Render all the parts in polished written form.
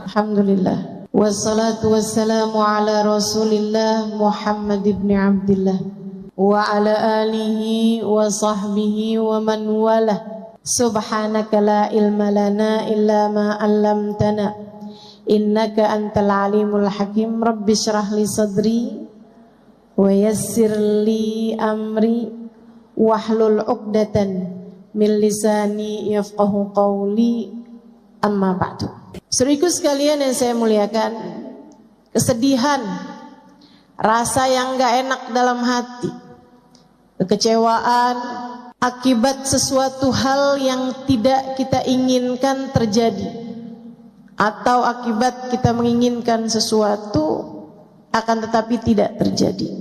Alhamdulillah. Wassalatu wassalamu ala Rasulillah Muhammad ibn Abdillah wa ala alihi wa sahbihi wa man walah. Subhanaka la ilma lana illa ma 'allamtana innaka antal alimul hakim. Rabbi shrah li sadri wa yassir li amri wahlul 'uqdatan min lisani yafqahu qawli. Amma ba'du. Saudaraku sekalian yang saya muliakan, kesedihan, rasa yang gak enak dalam hati, kekecewaan akibat sesuatu hal yang tidak kita inginkan terjadi, atau akibat kita menginginkan sesuatu akan tetapi tidak terjadi,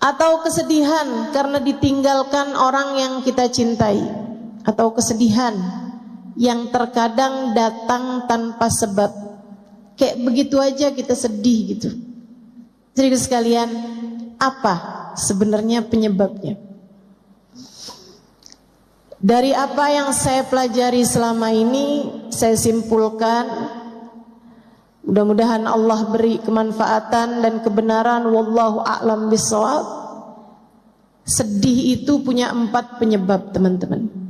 atau kesedihan karena ditinggalkan orang yang kita cintai, atau kesedihan yang terkadang datang tanpa sebab, kayak begitu aja kita sedih gitu. Jadi sekalian, apa sebenarnya penyebabnya? Dari apa yang saya pelajari selama ini, saya simpulkan, mudah-mudahan Allah beri kemanfaatan dan kebenaran. Wallahu a'lam bishawab. Sedih itu punya 4 penyebab, teman-teman.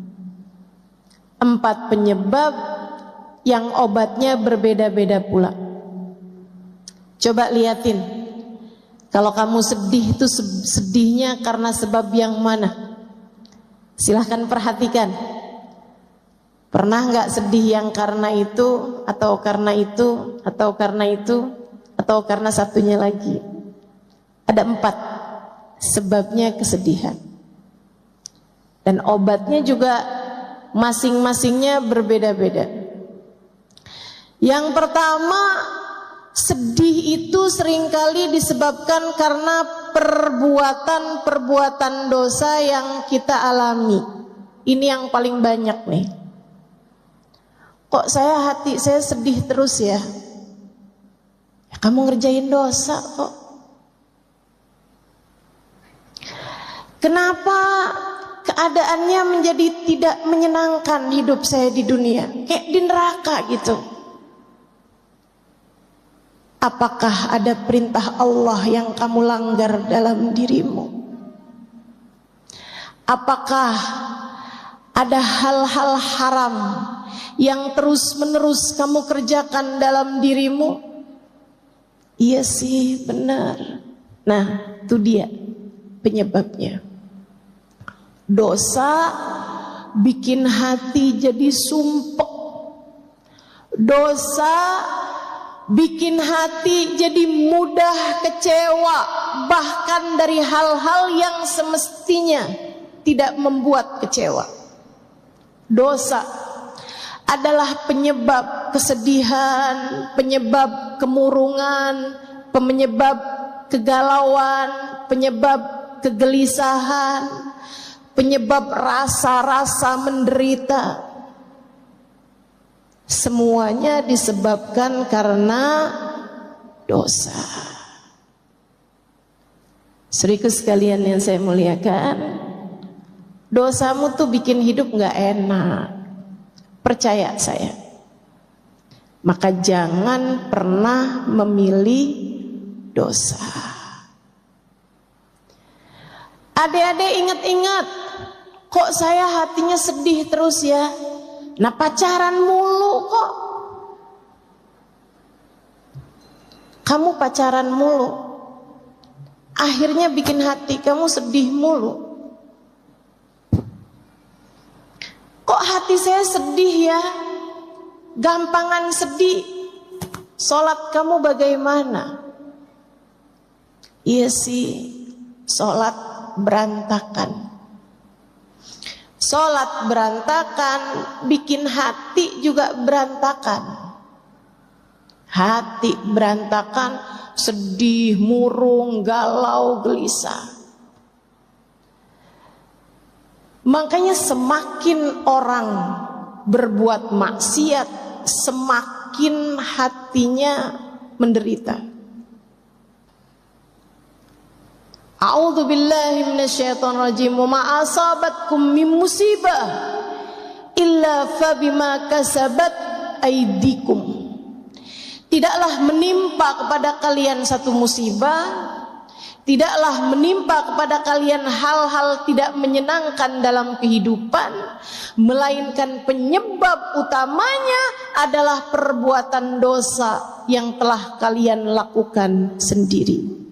4 penyebab yang obatnya berbeda-beda pula. Coba liatin, kalau kamu sedih itu sedihnya karena sebab yang mana? Silahkan perhatikan. Pernah nggak sedih yang karena itu, atau karena itu, atau karena itu, atau karena satunya lagi? Ada 4 sebabnya kesedihan. Dan obatnya juga masing-masingnya berbeda-beda. Yang pertama, sedih itu seringkali disebabkan karena perbuatan-perbuatan dosa yang kita alami. Ini yang paling banyak nih. Kok hati saya sedih terus ya? Ya kamu ngerjain dosa kok. Kenapa keadaannya menjadi tidak menyenangkan hidup saya di dunia, kayak di neraka gitu? Apakah ada perintah Allah yang kamu langgar dalam dirimu? Apakah ada hal-hal haram yang terus-menerus kamu kerjakan dalam dirimu? Iya sih, benar. Nah, itu dia penyebabnya. Dosa bikin hati jadi sumpek. Dosa bikin hati jadi mudah kecewa, bahkan dari hal-hal yang semestinya tidak membuat kecewa. Dosa adalah penyebab kesedihan, penyebab kemurungan, penyebab kegalauan, penyebab kegelisahan, penyebab rasa-rasa menderita. Semuanya disebabkan karena dosa. Saudaraku sekalian yang saya muliakan, dosamu tuh bikin hidup gak enak. Percaya saya. Maka jangan pernah memilih dosa. Adik-adik ingat-ingat, kok saya hatinya sedih terus ya? Nah, pacaran mulu kok. Kamu pacaran mulu, akhirnya bikin hati kamu sedih mulu. Kok hati saya sedih ya? Gampangan sedih. Sholat kamu bagaimana? Iya sih, sholat berantakan. Sholat berantakan bikin hati juga berantakan. Hati berantakan, sedih, murung, galau, gelisah. Makanya semakin orang berbuat maksiat, semakin hatinya menderita. A'udzu billahi minasyaitonir rajim. Wa ma asabatkum min musibah illa fabima kasabat aidikum. Tidaklah menimpa kepada kalian satu musibah, tidaklah menimpa kepada kalian hal-hal tidak menyenangkan dalam kehidupan, melainkan penyebab utamanya adalah perbuatan dosa yang telah kalian lakukan sendiri.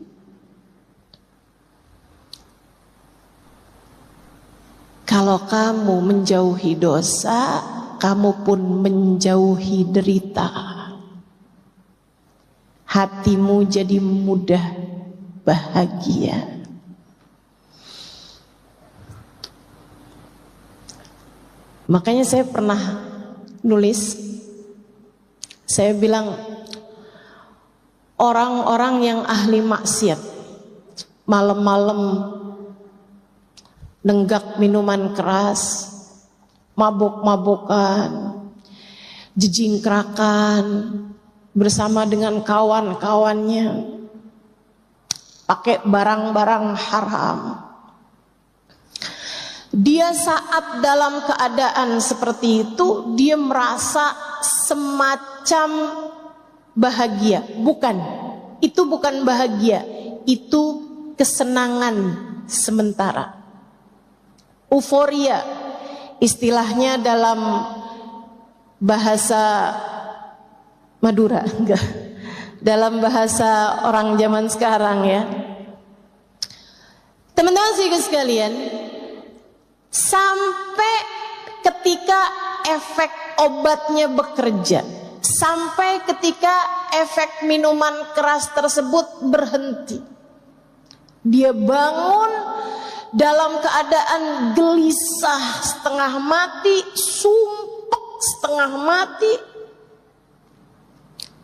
Kalau kamu menjauhi dosa, kamu pun menjauhi derita. Hatimu jadi mudah bahagia. Makanya saya pernah nulis, saya bilang orang-orang yang ahli maksiat malam-malam nenggak minuman keras, mabuk-mabukan, jejingkrakan bersama dengan kawan-kawannya, pakai barang-barang haram. Dia saat dalam keadaan seperti itu, dia merasa semacam bahagia. Bukan, itu bukan bahagia, itu kesenangan sementara. Euforia, istilahnya dalam bahasa Madura, enggak, dalam bahasa orang zaman sekarang ya. Teman-teman sekalian, sampai ketika efek obatnya bekerja, sampai ketika efek minuman keras tersebut berhenti, dia bangun dalam keadaan gelisah, setengah mati, sumpek setengah mati,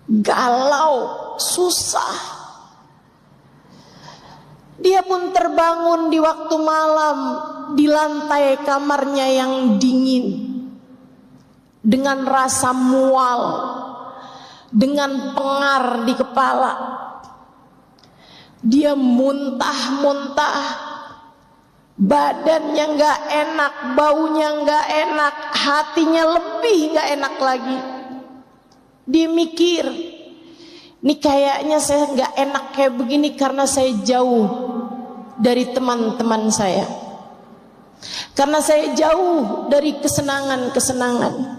galau, susah. Dia pun terbangun di waktu malam di lantai kamarnya yang dingin, dengan rasa mual, dengan pengar di kepala. Dia muntah-muntah, badannya gak enak, baunya gak enak, hatinya lebih gak enak lagi. Dia mikir, ini kayaknya saya gak enak kayak begini karena saya jauh dari teman-teman saya, karena saya jauh dari kesenangan-kesenangan.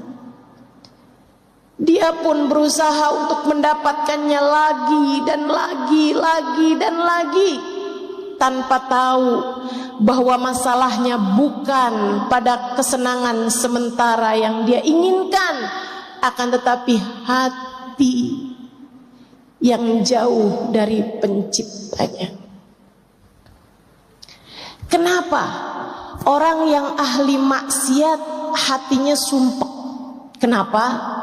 Dia pun berusaha untuk mendapatkannya lagi dan lagi, tanpa tahu bahwa masalahnya bukan pada kesenangan sementara yang dia inginkan, akan tetapi hati yang jauh dari penciptanya. Kenapa orang yang ahli maksiat hatinya sumpek? Kenapa?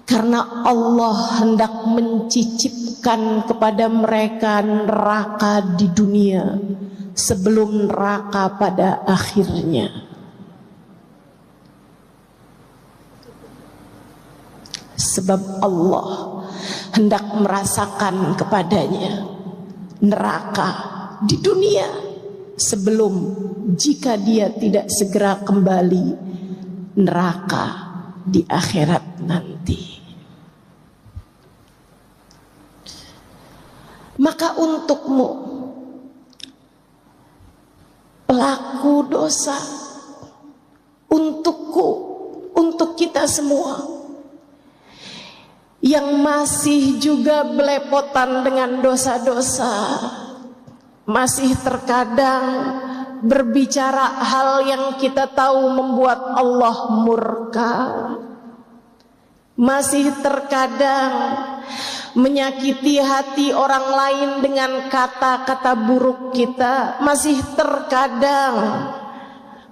Karena Allah hendak mencicipkan kepada mereka neraka di dunia sebelum neraka pada akhirnya. Sebab Allah hendak merasakan kepadanya neraka di dunia sebelum, jika dia tidak segera kembali, neraka di akhirat nanti. Maka untukmu, pelaku dosa, untukku, untuk kita semua yang masih juga belepotan dengan dosa-dosa, masih terkadang berbicara hal yang kita tahu membuat Allah murka, masih terkadang menyakiti hati orang lain dengan kata-kata buruk kita, masih terkadang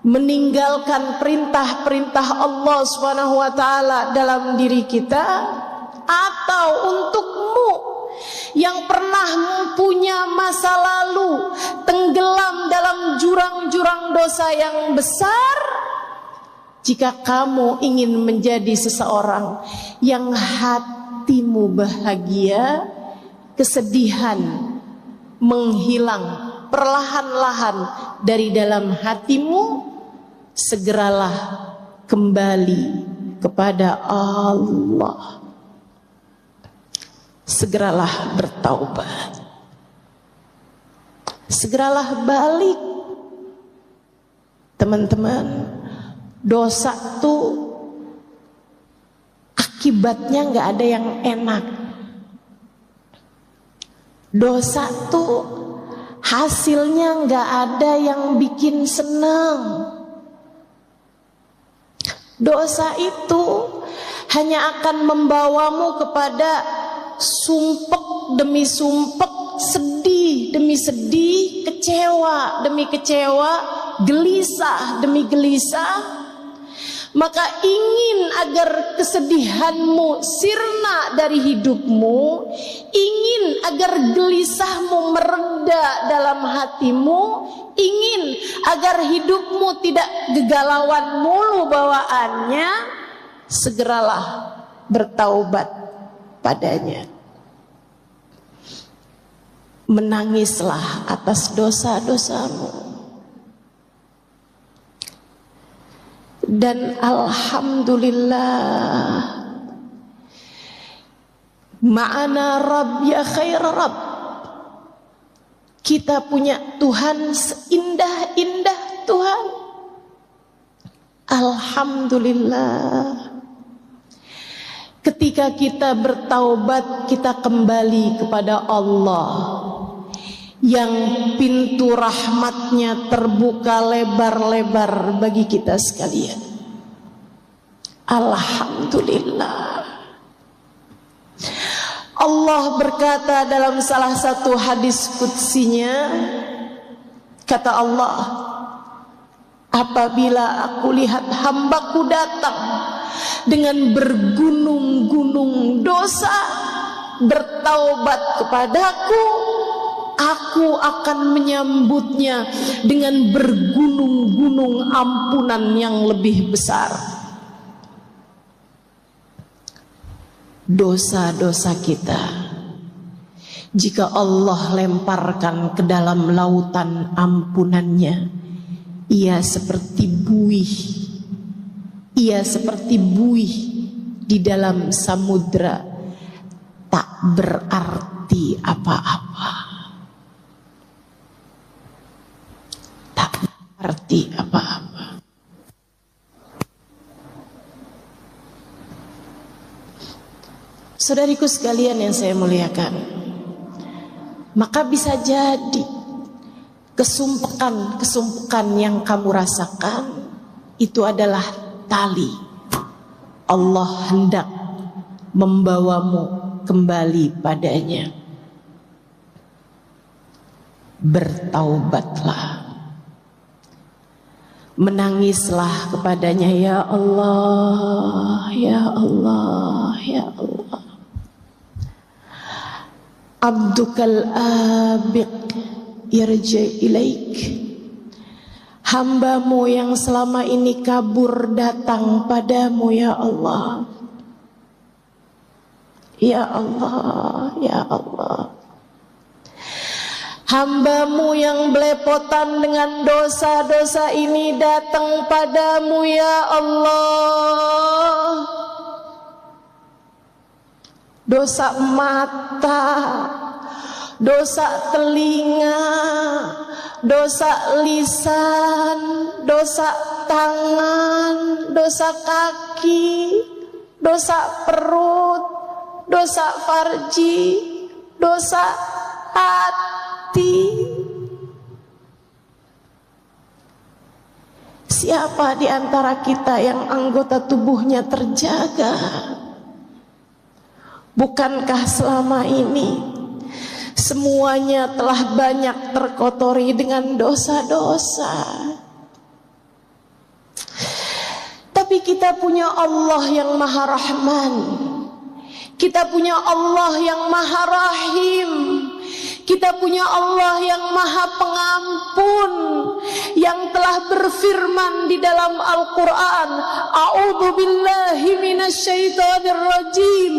meninggalkan perintah-perintah Allah SWT dalam diri kita. Atau untukmu yang pernah mempunyai masa lalu tenggelam dalam jurang-jurang dosa yang besar, jika kamu ingin menjadi seseorang yang hatimu bahagia, kesedihan menghilang perlahan-lahan dari dalam hatimu, segeralah kembali kepada Allah. Segeralah bertaubat. Segeralah balik. Teman-teman, dosa tuh akibatnya nggak ada yang enak. Dosa tuh hasilnya nggak ada yang bikin senang. Dosa itu hanya akan membawamu kepada sumpek demi sumpek, sedih demi sedih, kecewa demi kecewa, gelisah demi gelisah. Maka ingin agar kesedihanmu sirna dari hidupmu, ingin agar gelisahmu mereda dalam hatimu, ingin agar hidupmu tidak kegalauan mulu bawaannya, segeralah bertaubat padanya. Menangislah atas dosa-dosamu. Dan alhamdulillah, ma'ana Rabb ya khair Rabb. Kita punya Tuhan seindah-indah Tuhan. Alhamdulillah. Ketika kita bertaubat, kita kembali kepada Allah yang pintu rahmatnya terbuka lebar-lebar bagi kita sekalian. Alhamdulillah. Allah berkata dalam salah satu hadis qudsinya, kata Allah, apabila aku lihat hambaku datang dengan bergunung-gunung dosa, bertaubat kepadaku, aku akan menyambutnya dengan bergunung-gunung ampunan yang lebih besar. Dosa-dosa kita, jika Allah lemparkan ke dalam lautan ampunannya, ia seperti buih. Ia seperti buih di dalam samudra, tak berarti apa-apa. Tak berarti apa-apa. Saudariku sekalian yang saya muliakan, maka bisa jadi kesumpekan yang kamu rasakan itu adalah tali. Allah hendak membawamu kembali padanya. Bertaubatlah, menangislah kepadanya, ya Allah, ya Allah, ya Allah. Abdukal abiq yarji ilaik. Hambamu yang selama ini kabur datang padamu, ya Allah. Ya Allah, ya Allah. Hambamu yang belepotan dengan dosa-dosa ini datang padamu, ya Allah. Dosa mata, dosa telinga, dosa lisan, dosa tangan, dosa kaki, dosa perut, dosa farji, dosa hati. Siapa di antara kita yang anggota tubuhnya terjaga? Bukankah selama ini semuanya telah banyak terkotori dengan dosa-dosa? Tapi kita punya Allah yang Maha Rahman. Kita punya Allah yang Maha Rahim. Kita punya Allah yang Maha Pengampun, yang telah berfirman di dalam Al-Quran, A'udzu billahi minasyaitonir rajim.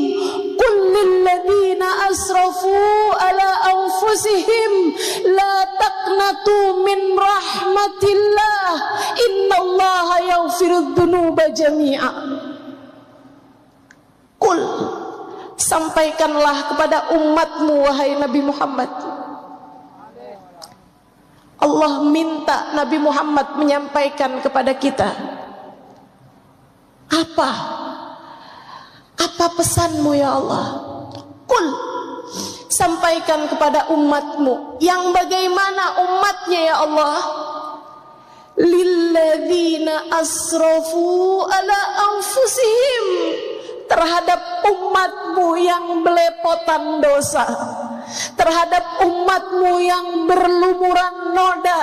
Qul lilladzina asrafu ala anfusihim la taqnatu taqnatu min rahmatillah, innallaha yaghfirudz dzunuba jami'a. Qul, sampaikanlah kepada umatmu wahai Nabi Muhammad. Allah minta Nabi Muhammad menyampaikan kepada kita. Apa pesanmu ya Allah? Qul, sampaikan kepada umatmu. Yang bagaimana umatnya ya Allah? Lilladzina asrafu ala anfusihim, terhadap umatmu yang belepotan dosa, terhadap umatmu yang berlumuran noda,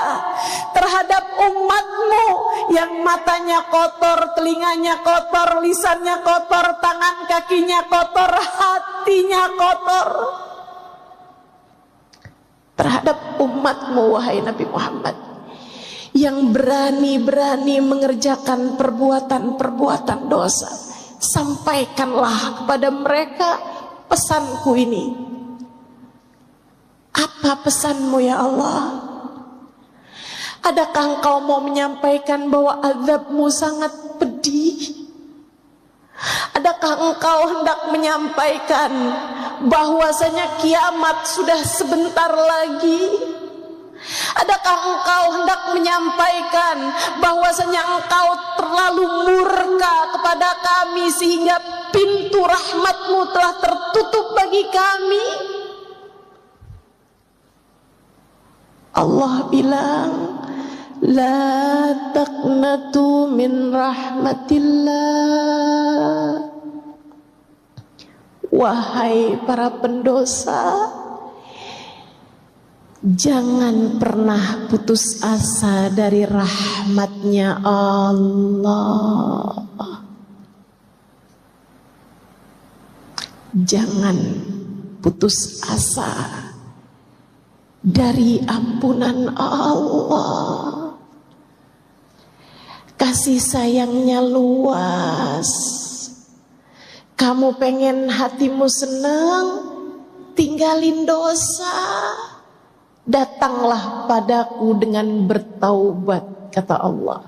terhadap umatmu yang matanya kotor, telinganya kotor, lisannya kotor, tangan kakinya kotor, hatinya kotor. Terhadap umatmu wahai Nabi Muhammad, yang berani-berani mengerjakan perbuatan-perbuatan dosa, sampaikanlah kepada mereka pesanku ini. Apa pesanmu ya Allah? Adakah engkau mau menyampaikan bahwa azabmu sangat pedih? Adakah engkau hendak menyampaikan bahwasanya kiamat sudah sebentar lagi? Adakah engkau hendak menyampaikan bahwasanya engkau terlalu murka kepada kami sehingga pintu rahmatmu telah tertutup bagi kami? Allah bilang, la taqnatu min rahmatillah. Wahai para pendosa, jangan pernah putus asa dari rahmatnya Allah. Jangan putus asa dari ampunan Allah. Kasih sayangnya luas. Kamu pengen hatimu senang, tinggalin dosa. Datanglah padaku dengan bertaubat, kata Allah.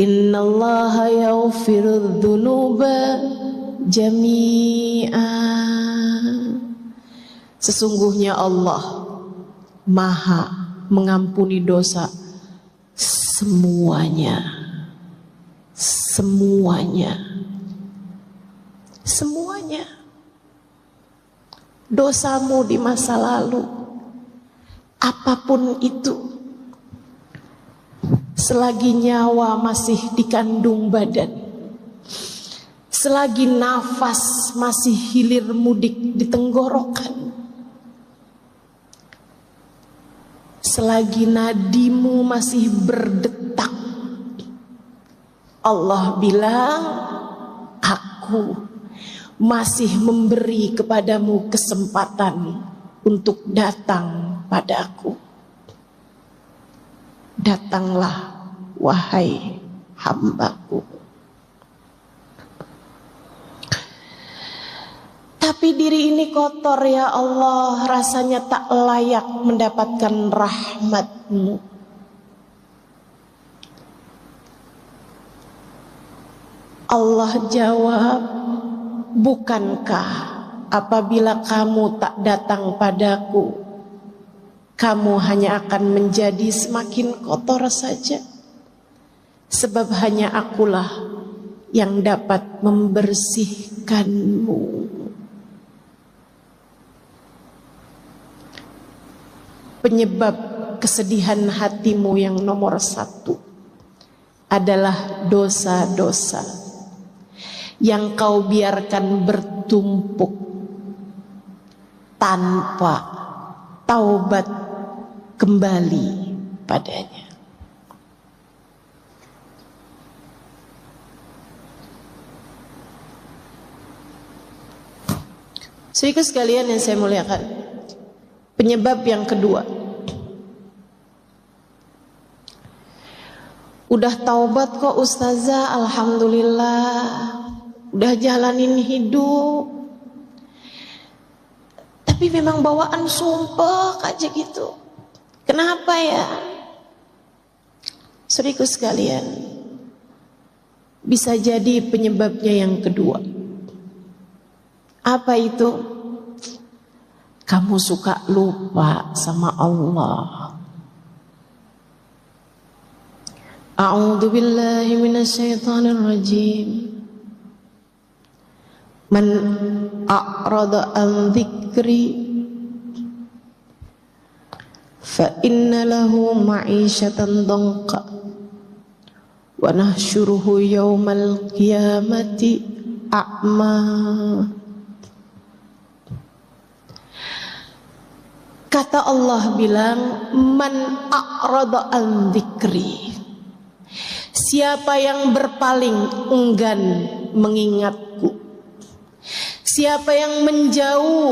Innallaha yaghfirudz dzunuba jami'a. Sesungguhnya Allah Maha mengampuni dosa semuanya. Semuanya. Semuanya. Dosamu di masa lalu, apapun itu, selagi nyawa masih dikandung badan, selagi nafas masih hilir mudik di tenggorokan, selagi nadimu masih berdetak, Allah bilang, aku masih memberi kepadamu kesempatan untuk datang padaku. Datanglah wahai hambaku. Tapi diri ini kotor ya Allah, rasanya tak layak mendapatkan rahmat-Mu. Allah jawab, bukankah apabila kamu tak datang padaku, kamu hanya akan menjadi semakin kotor saja? Sebab hanya akulah yang dapat membersihkanmu. Penyebab kesedihan hatimu yang nomor satu adalah dosa-dosa yang kau biarkan bertumpuk tanpa taubat kembali padanya. Saudara sekalian yang saya muliakan, penyebab yang kedua, udah taubat kok ustazah, alhamdulillah, udah jalanin hidup, tapi Tapi memang bawaan sumpah aja gitu. Kenapa ya? Saudaraku sekalian, bisa jadi penyebabnya yang kedua. Apa itu? Kamu suka lupa sama Allah. A'udzu billahi minasyaitonir rajim. Man a'rada an dzikri fa inna lahu ma'isyatan dhanqa wa nahsyuruhu yaumal qiyamati a'ma. Kata Allah bilang, man a'rada an dzikri, siapa yang berpaling enggan mengingatku, siapa yang menjauh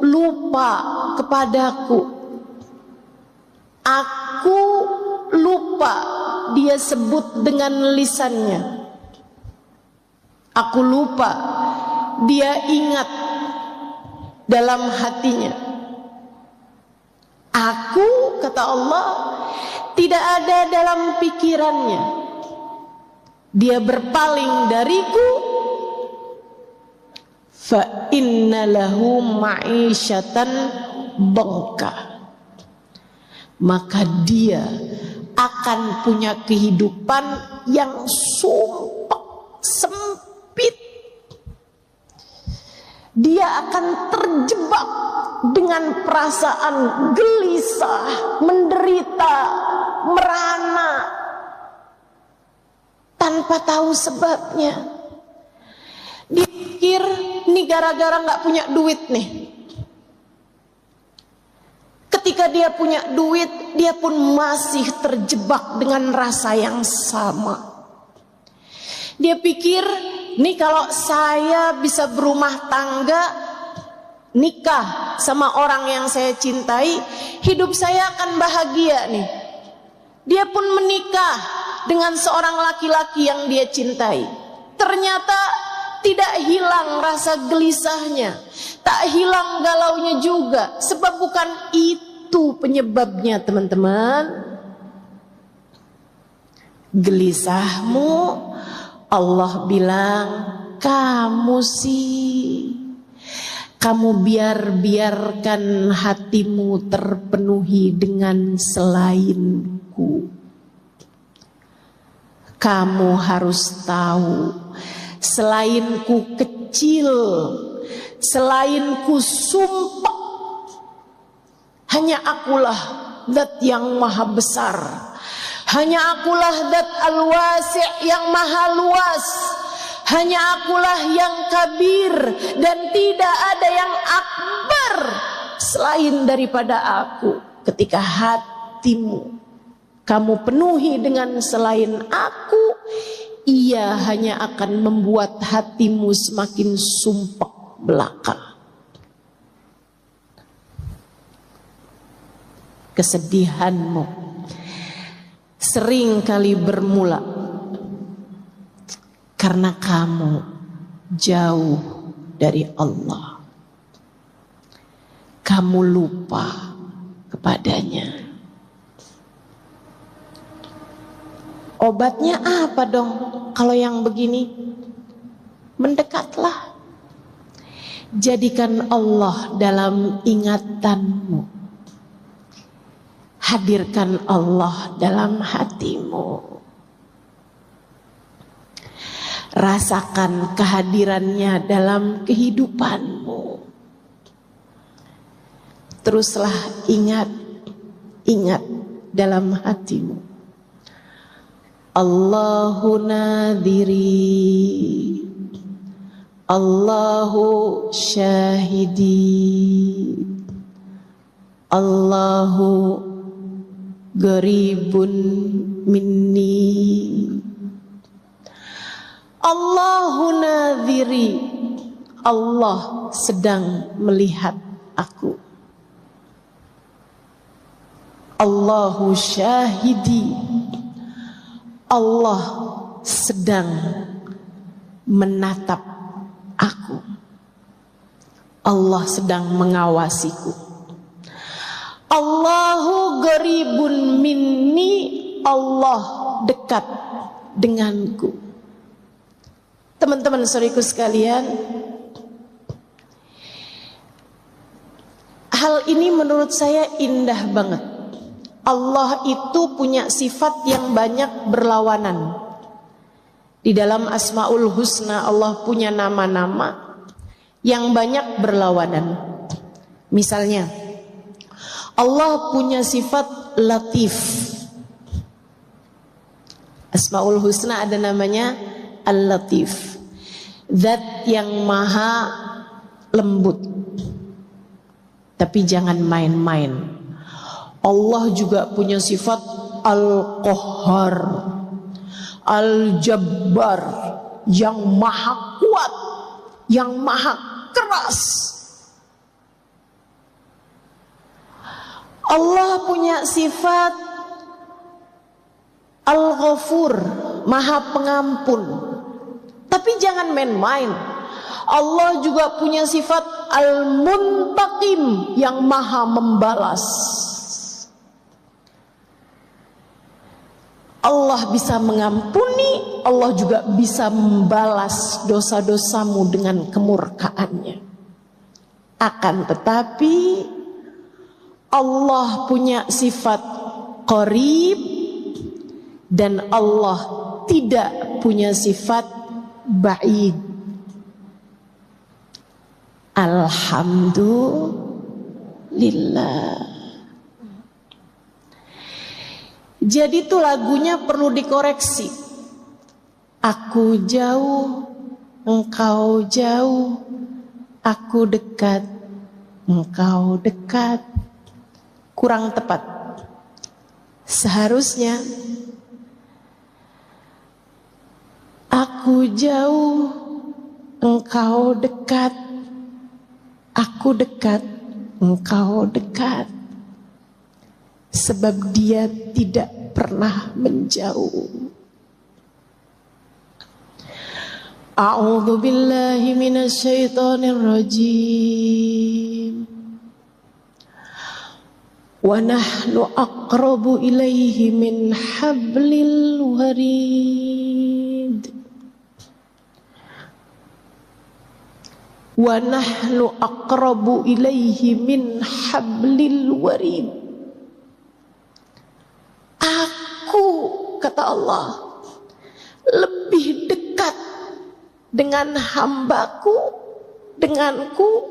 lupa kepadaku, aku lupa, dia sebut dengan lisannya, aku lupa, dia ingat dalam hatinya. Aku, kata Allah, tidak ada dalam pikirannya. Dia berpaling dariku. Fa inna lahu ma'isyatan dhanqa, maka dia akan punya kehidupan yang sumpah, sempit. Dia akan terjebak dengan perasaan gelisah, menderita, merana, tanpa tahu sebabnya. Dia pikir ini gara-gara gak punya duit nih. Ketika dia punya duit, dia pun masih terjebak dengan rasa yang sama. Dia pikir, nih kalau saya bisa berumah tangga, nikah sama orang yang saya cintai, hidup saya akan bahagia nih. Dia pun menikah dengan seorang laki-laki yang dia cintai. Ternyata tidak hilang rasa gelisahnya, tak hilang galaunya juga. Sebab bukan itu penyebabnya, teman-teman. Gelisahmu, Allah bilang, kamu biarkan hatimu terpenuhi dengan selainku. Kamu harus tahu, selainku kecil, selainku sumpah, hanya akulah zat yang maha besar. Hanya akulah zat al-wasi' yang maha luas. Hanya akulah yang kabir, dan tidak ada yang akbar selain daripada aku. Ketika hatimu kamu penuhi dengan selain aku, ia hanya akan membuat hatimu semakin sumpek belaka. Kesedihanmu sering kali bermula karena kamu jauh dari Allah. Kamu lupa kepadanya. Obatnya apa dong kalau yang begini? Mendekatlah. Jadikan Allah dalam ingatanmu. Hadirkan Allah dalam hatimu. Rasakan kehadirannya dalam kehidupanmu. Teruslah ingat dalam hatimu. Allahu nadiri, Allahu syahidi, Allahu garibun minni, Allahu nadhiri, Allah sedang melihat aku. Allahu syahidi, Allah sedang menatap aku. Allah sedang mengawasiku. Allahu qaribun minni, Allah dekat denganku. Teman-teman saudaraku sekalian, hal ini menurut saya indah banget. Allah itu punya sifat yang banyak berlawanan. Di dalam Asmaul Husna Allah punya nama-nama yang banyak berlawanan. Misalnya, Allah punya sifat Latif. Asmaul Husna ada namanya Al-Latif, zat yang maha lembut. Tapi jangan main-main. Allah juga punya sifat Al-Qahhar, Al-Jabbar, yang maha kuat, yang maha keras. Allah punya sifat Al-Ghafur, maha pengampun. Tapi jangan main-main. Allah juga punya sifat Al-Muntaqim, yang maha membalas. Allah bisa mengampuni, Allah juga bisa membalas dosa-dosamu dengan kemurkaannya. Akan tetapi Allah punya sifat qarib dan Allah tidak punya sifat ba'id. Alhamdulillah. Jadi tuh lagunya perlu dikoreksi. Aku jauh, engkau jauh, aku dekat, engkau dekat. Kurang tepat. Seharusnya aku jauh, engkau dekat, aku dekat, engkau dekat. Sebab dia tidak pernah menjauh. A'udzu billahi minasyaitonir rajim. Wa nahnu aqrabu ilaihi min hablil warid. Wa nahnu aqrabu ilaihi min hablil warid. Aku, kata Allah, lebih dekat dengan hambaku, denganku,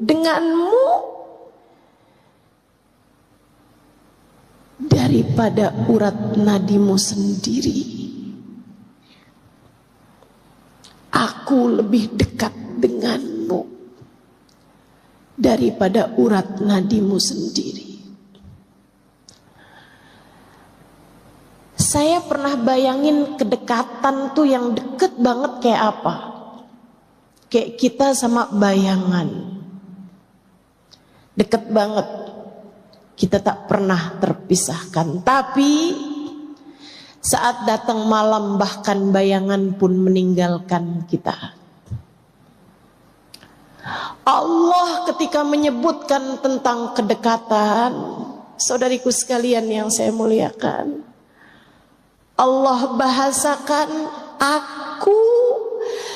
denganmu daripada urat nadimu sendiri. Aku lebih dekat denganmu daripada urat nadimu sendiri. Saya pernah bayangin kedekatan tuh yang deket banget kayak apa. Kayak kita sama bayangan. Deket banget. Kita tak pernah terpisahkan. Tapi saat datang malam bahkan bayangan pun meninggalkan kita. Allah ketika menyebutkan tentang kedekatan, saudariku sekalian yang saya muliakan, Allah bahasakan, aku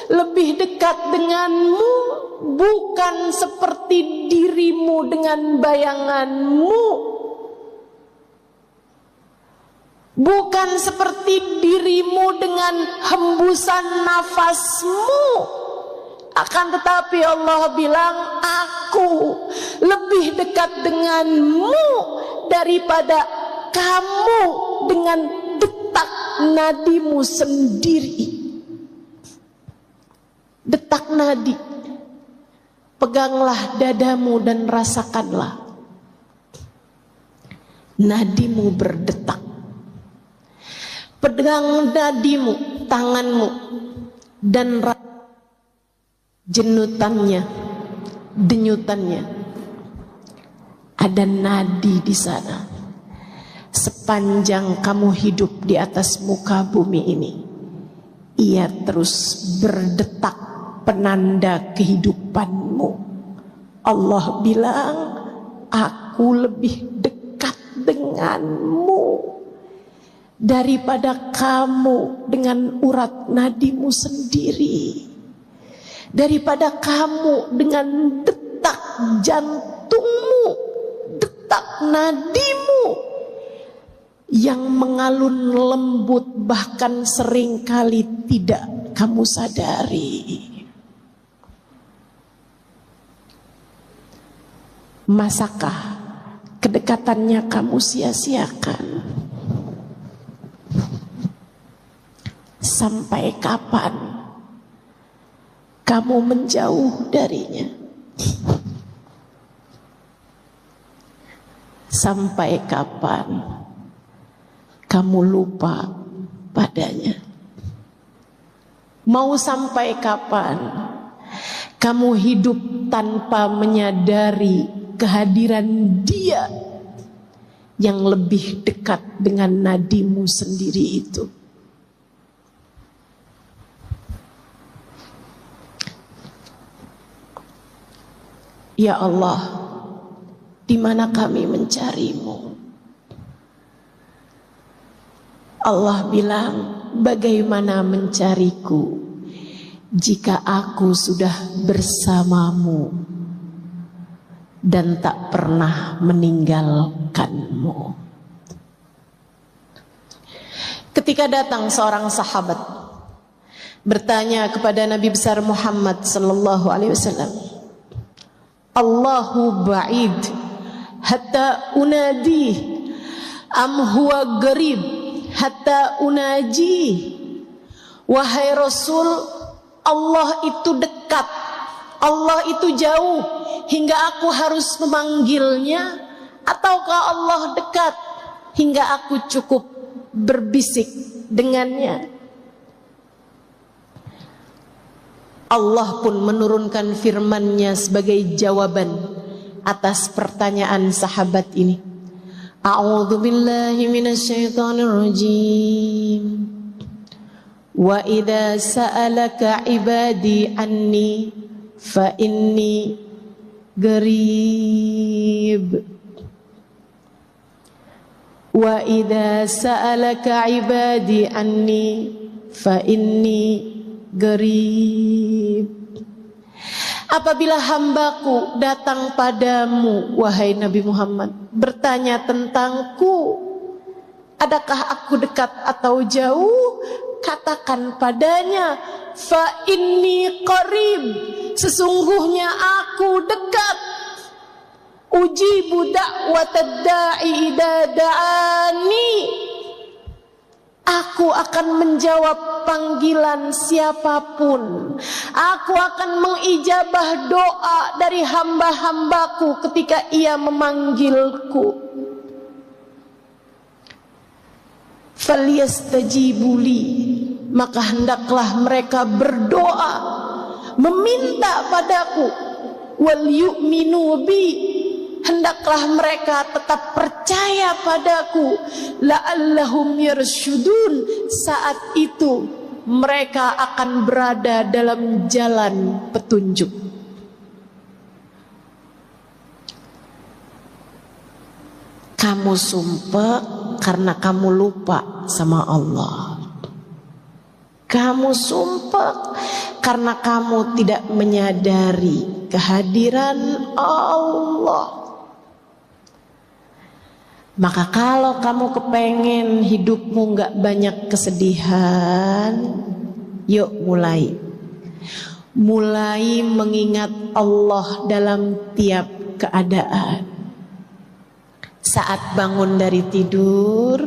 lebih dekat denganmu, bukan seperti dirimu dengan bayanganmu, bukan seperti dirimu dengan hembusan nafasmu. Akan tetapi Allah bilang, aku lebih dekat denganmu daripada kamu dengan detak nadimu sendiri. Detak nadi. Peganglah dadamu dan rasakanlah. Nadimu berdetak. Pegang nadimu, tanganmu, dan jenutannya, denyutannya. Ada nadi di sana. Sepanjang kamu hidup di atas muka bumi ini, ia terus berdetak, penanda kehidupanmu. Allah bilang, aku lebih dekat denganmu daripada kamu dengan urat nadimu sendiri, daripada kamu dengan detak jantungmu, detak nadimu yang mengalun lembut, bahkan seringkali tidak kamu sadari. Masakah kedekatannya kamu sia-siakan? Sampai kapan kamu menjauh darinya? Sampai kapan kamu lupa padanya? Mau sampai kapan kamu hidup tanpa menyadari kehadiran Dia yang lebih dekat dengan nadimu sendiri itu? Ya Allah, di mana kami mencarimu? Allah bilang, bagaimana mencariku jika aku sudah bersamamu dan tak pernah meninggalkanmu? Ketika datang seorang sahabat bertanya kepada Nabi besar Muhammad sallallahu alaihi wasallam, Allahu ba'id hatta unadi am huwa garib hatta unaji. Wahai Rasul, Allah itu dekat, Allah itu jauh hingga aku harus memanggilnya, ataukah Allah dekat hingga aku cukup berbisik dengannya? Allah pun menurunkan firman-Nya sebagai jawaban atas pertanyaan sahabat ini. A'udzu billahi minasyaitonir rajim. Wa idza sa'alaka 'ibadi anni fa inni qarib. Wa idza sa'alaka 'ibadi anni fa inni qarib. Apabila hambaku datang padamu, wahai Nabi Muhammad, bertanya tentangku, adakah aku dekat atau jauh? Katakan padanya, fa inni qarib, sesungguhnya aku dekat. Ujibu da'watad da'i idza da'ani, aku akan menjawab panggilan siapapun. Aku akan mengijabah doa dari hamba-hambaku ketika ia memanggilku. Falyastajibuli, maka hendaklah mereka berdoa, meminta padaku. Wal yu'minu bi, hendaklah mereka tetap percaya padaku. La'allahum yarsyudun, saat itu mereka akan berada dalam jalan petunjuk. Kamu sumpah karena kamu lupa sama Allah. Kamu sumpah karena kamu tidak menyadari kehadiran Allah. Maka kalau kamu kepengen hidupmu gak banyak kesedihan, yuk mulai mengingat Allah dalam tiap keadaan. Saat bangun dari tidur,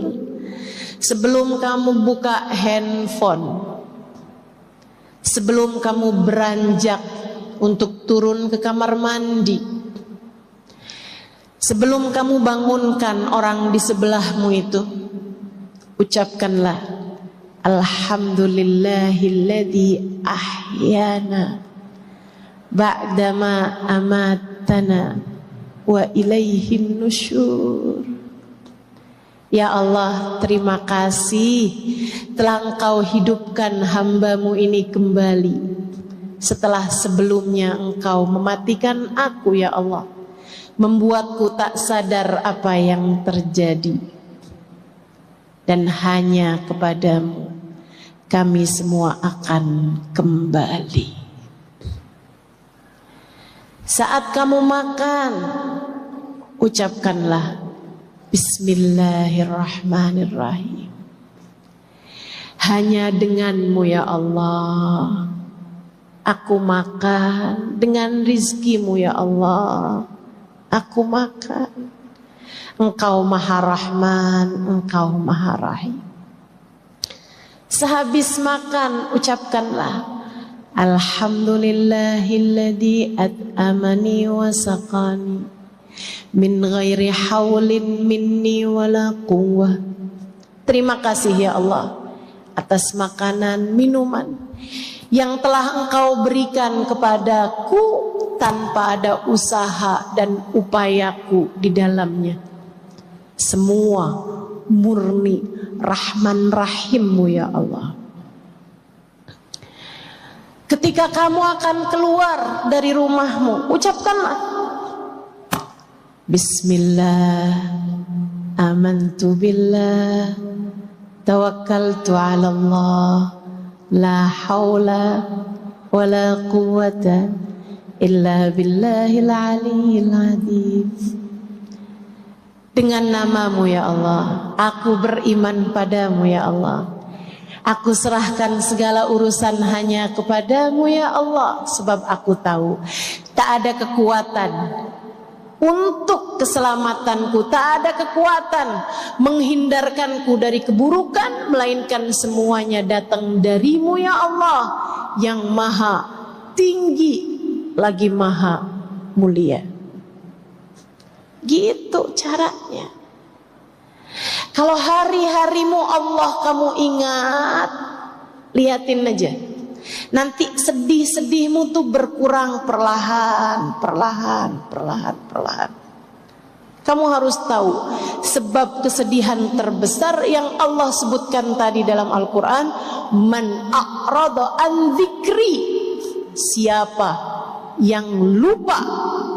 sebelum kamu buka handphone, sebelum kamu beranjak untuk turun ke kamar mandi, sebelum kamu bangunkan orang di sebelahmu itu, ucapkanlah Alhamdulillahilladzi ahyana ba'dama amatana wa ilaihin nusyur. Ya Allah, terima kasih telah Engkau hidupkan hambamu ini kembali setelah sebelumnya Engkau mematikan aku ya Allah, membuatku tak sadar apa yang terjadi. Dan hanya kepadamu kami semua akan kembali. Saat kamu makan, ucapkanlah Bismillahirrahmanirrahim. Hanya denganmu ya Allah aku makan, dengan rizkimu ya Allah aku makan. Engkau Maha Rahman, Engkau Maha Rahim. Sehabis makan ucapkanlah Alhamdulillahilladzi at'amani wa saqani min ghairi haulin minni wala quwwah. Terima kasih ya Allah atas makanan, minuman yang telah Engkau berikan kepadaku tanpa ada usaha dan upayaku di dalamnya. Semua murni Rahman Rahimmu ya Allah. Ketika kamu akan keluar dari rumahmu, ucapkanlah Bismillah, amantu billah, tawakkaltu ala Allah, la hawla wa la quwwata illa billahil aliyyil azim. Dengan namamu ya Allah, aku beriman padamu ya Allah. Aku serahkan segala urusan hanya kepadamu ya Allah. Sebab aku tahu tak ada kekuatan untuk keselamatanku, tak ada kekuatan menghindarkanku dari keburukan, melainkan semuanya datang darimu ya Allah, yang maha tinggi lagi maha mulia. Gitu caranya. Kalau hari-harimu Allah kamu ingat, liatin aja. Nanti sedih-sedihmu tuh berkurang perlahan. Kamu harus tahu sebab kesedihan terbesar yang Allah sebutkan tadi dalam Al-Quran, man a'rada an dzikri, siapa yang lupa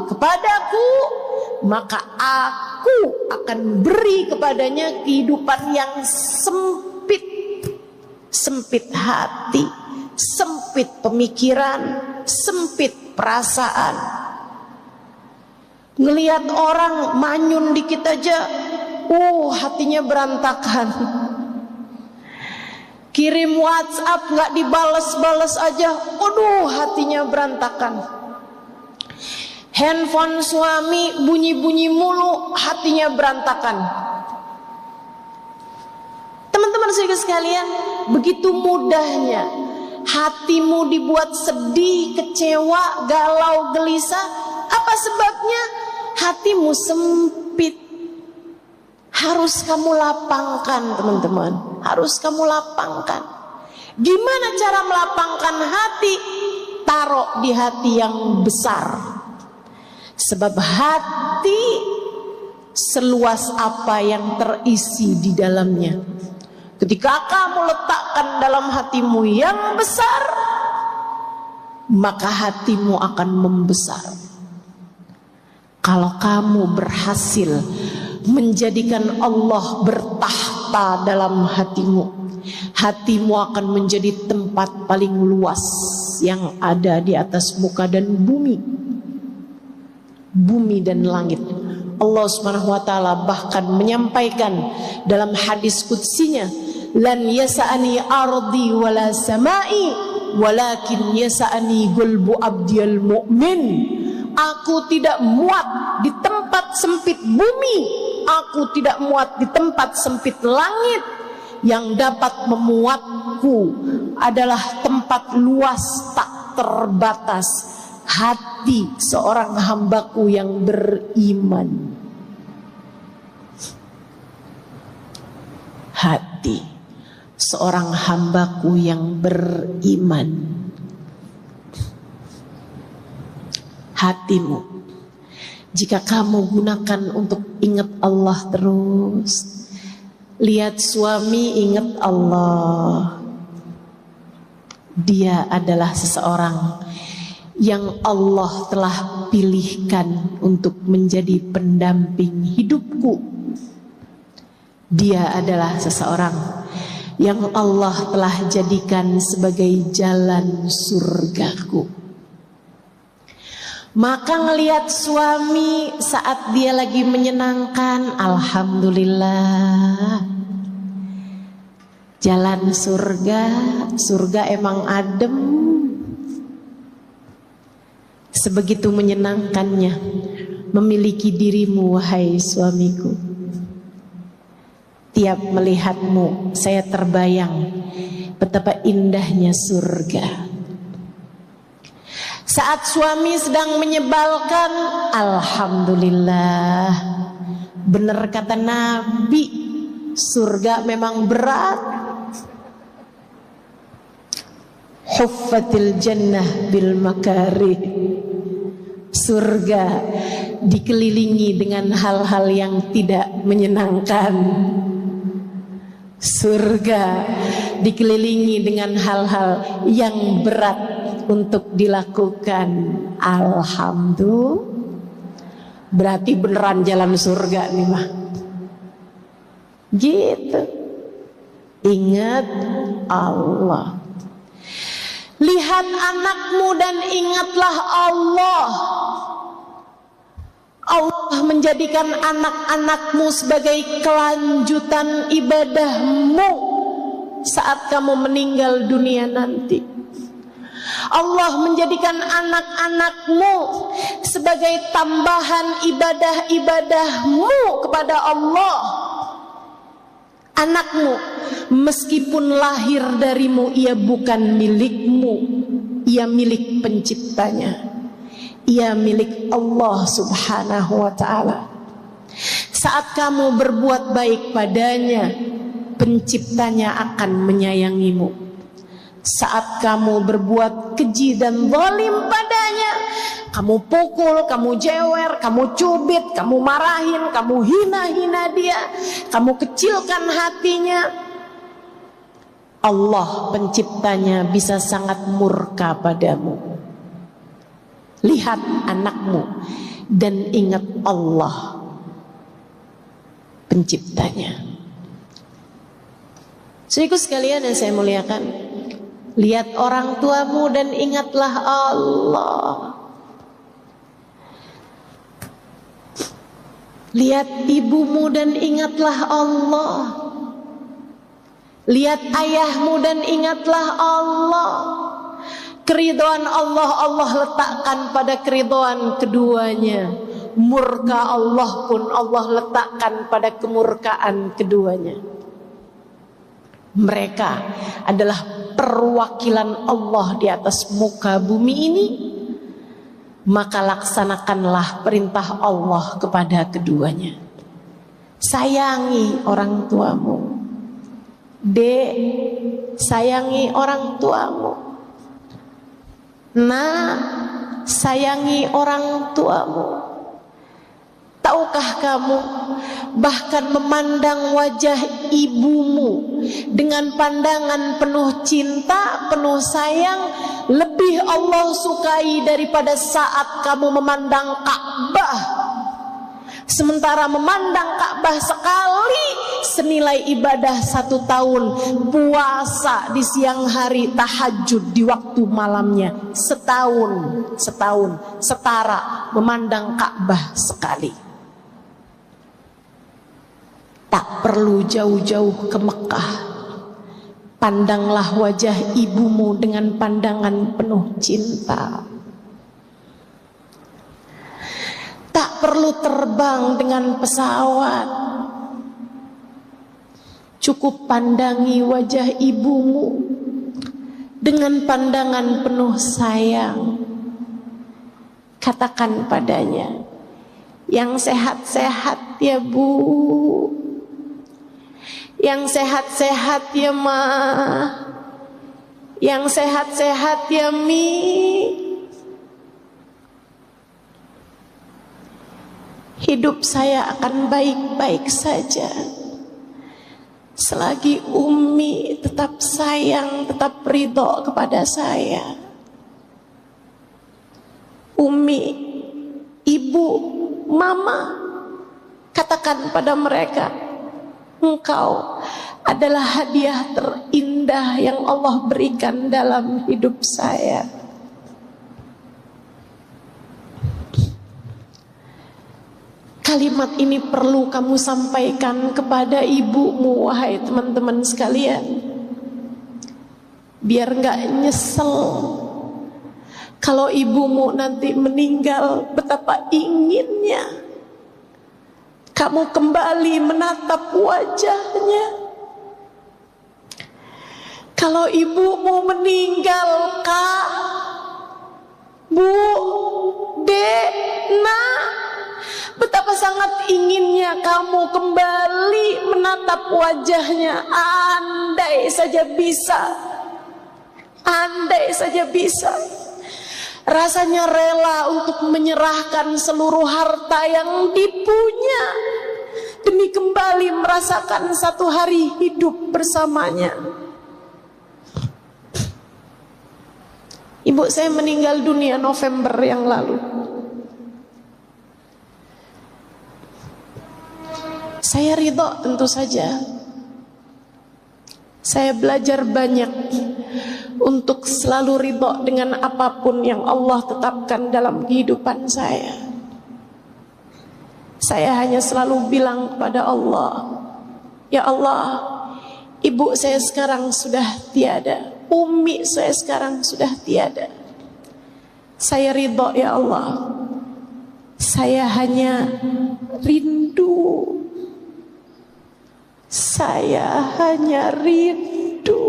kepadaku, maka aku akan beri kepadanya kehidupan yang sempit. Sempit hati, sempit pemikiran, sempit perasaan. Ngelihat orang manyun dikit aja, hatinya berantakan. Kirim WhatsApp gak dibales-bales aja, hatinya berantakan. Handphone suami bunyi-bunyi mulu, hatinya berantakan. Teman-teman sekalian, begitu mudahnya hatimu dibuat sedih, kecewa, galau, gelisah. Apa sebabnya? Hatimu sempit. Harus kamu lapangkan, teman-teman. Harus kamu lapangkan. Gimana cara melapangkan hati? Taruh di hati yang besar. Sebab hati seluas apa yang terisi di dalamnya. Ketika kamu letakkan dalam hatimu yang besar, maka hatimu akan membesar. Kalau kamu berhasil menjadikan Allah bertahta dalam hatimu, hatimu akan menjadi tempat paling luas yang ada di atas muka dan bumi. Bumi dan langit. Allah Subhanahu wa taala bahkan menyampaikan dalam hadis qudsinya, lan yasa'ani ardi wala samai walakin yasa'ani qalbu abdiyal mu'min. Aku tidak muat di tempat sempit bumi, aku tidak muat di tempat sempit langit. Yang dapat memuatku adalah tempat luas tak terbatas, hati seorang hambaku yang beriman. Hati seorang hambaku yang beriman. Hatimu, jika kamu gunakan untuk ingat Allah terus, lihat suami ingat Allah, Dia adalah seseorang yang Allah telah pilihkan untuk menjadi pendamping hidupku. Dia adalah seseorang yang Allah telah jadikan sebagai jalan surgaku. Maka ngelihat suami saat dia lagi menyenangkan, alhamdulillah. Jalan surga, surga emang adem. Sebegitu menyenangkannya memiliki dirimu, wahai suamiku. Tiap melihatmu, saya terbayang betapa indahnya surga. Saat suami sedang menyebalkan, alhamdulillah. Benar kata Nabi, surga memang berat. Huffatil jannah bil makarih. Surga dikelilingi dengan hal-hal yang tidak menyenangkan. Surga dikelilingi dengan hal-hal yang berat untuk dilakukan. Alhamdulillah. Berarti beneran jalan surga nih mah. Gitu. Ingat Allah. Lihat anakmu dan ingatlah Allah. Allah menjadikan anak-anakmu sebagai kelanjutan ibadahmu saat kamu meninggal dunia nanti. Allah menjadikan anak-anakmu sebagai tambahan ibadah-ibadahmu kepada Allah. Anakmu meskipun lahir darimu, ia bukan milikmu, ia milik penciptanya. Ia milik Allah subhanahu wa ta'ala. Saat kamu berbuat baik padanya, penciptanya akan menyayangimu. Saat kamu berbuat keji dan zalim padanya, kamu pukul, kamu jewer, kamu cubit, kamu marahin, kamu hina-hina dia, kamu kecilkan hatinya, Allah penciptanya bisa sangat murka padamu. Lihat anakmu dan ingat Allah penciptanya. Saudaraku sekalian yang saya muliakan, lihat orang tuamu dan ingatlah Allah. Lihat ibumu dan ingatlah Allah. Lihat ayahmu dan ingatlah Allah. Keridhaan Allah, Allah letakkan pada keridhaan keduanya. Murka Allah pun Allah letakkan pada kemurkaan keduanya. Mereka adalah perwakilan Allah di atas muka bumi ini. Maka laksanakanlah perintah Allah kepada keduanya. Sayangi orang tuamu. Dek, sayangi orang tuamu. Nah, sayangi orang tuamu. Tahukah kamu, bahkan memandang wajah ibumu dengan pandangan penuh cinta, penuh sayang, lebih Allah sukai daripada saat kamu memandang Ka'bah. Sementara memandang Ka'bah sekali senilai ibadah 1 tahun, puasa di siang hari, tahajud di waktu malamnya setahun setara memandang Ka'bah sekali. Tak perlu jauh-jauh ke Mekah, pandanglah wajah ibumu dengan pandangan penuh cinta. Tak perlu terbang dengan pesawat, cukup pandangi wajah ibumu dengan pandangan penuh sayang. Katakan padanya, yang sehat-sehat ya Bu, yang sehat-sehat ya Ma, yang sehat-sehat ya Mi. Hidup saya akan baik-baik saja. selagi Umi tetap sayang, tetap ridho kepada saya. Umi, ibu, mama, katakan pada mereka, engkau adalah hadiah terindah yang Allah berikan dalam hidup saya. Kalimat ini perlu kamu sampaikan kepada ibumu, wahai teman-teman sekalian, biar gak nyesel. Kalau ibumu nanti meninggal, betapa inginnya kamu kembali menatap wajahnya. Kalau ibumu meninggal, Kak, Bu, Dek, Nak, betapa sangat inginnya kamu kembali menatap wajahnya. Andai saja bisa, andai saja bisa. Rasanya rela untuk menyerahkan seluruh harta yang dipunya demi kembali merasakan satu hari hidup bersamanya. Ibu saya meninggal dunia November yang lalu. Saya ridho tentu saja. Saya belajar banyak untuk selalu ridho dengan apapun yang Allah tetapkan dalam kehidupan saya. Saya hanya selalu bilang kepada Allah, ya Allah, ibu saya sekarang sudah tiada, Umi saya sekarang sudah tiada. Saya ridho ya Allah. Saya hanya rindu. Saya hanya rindu.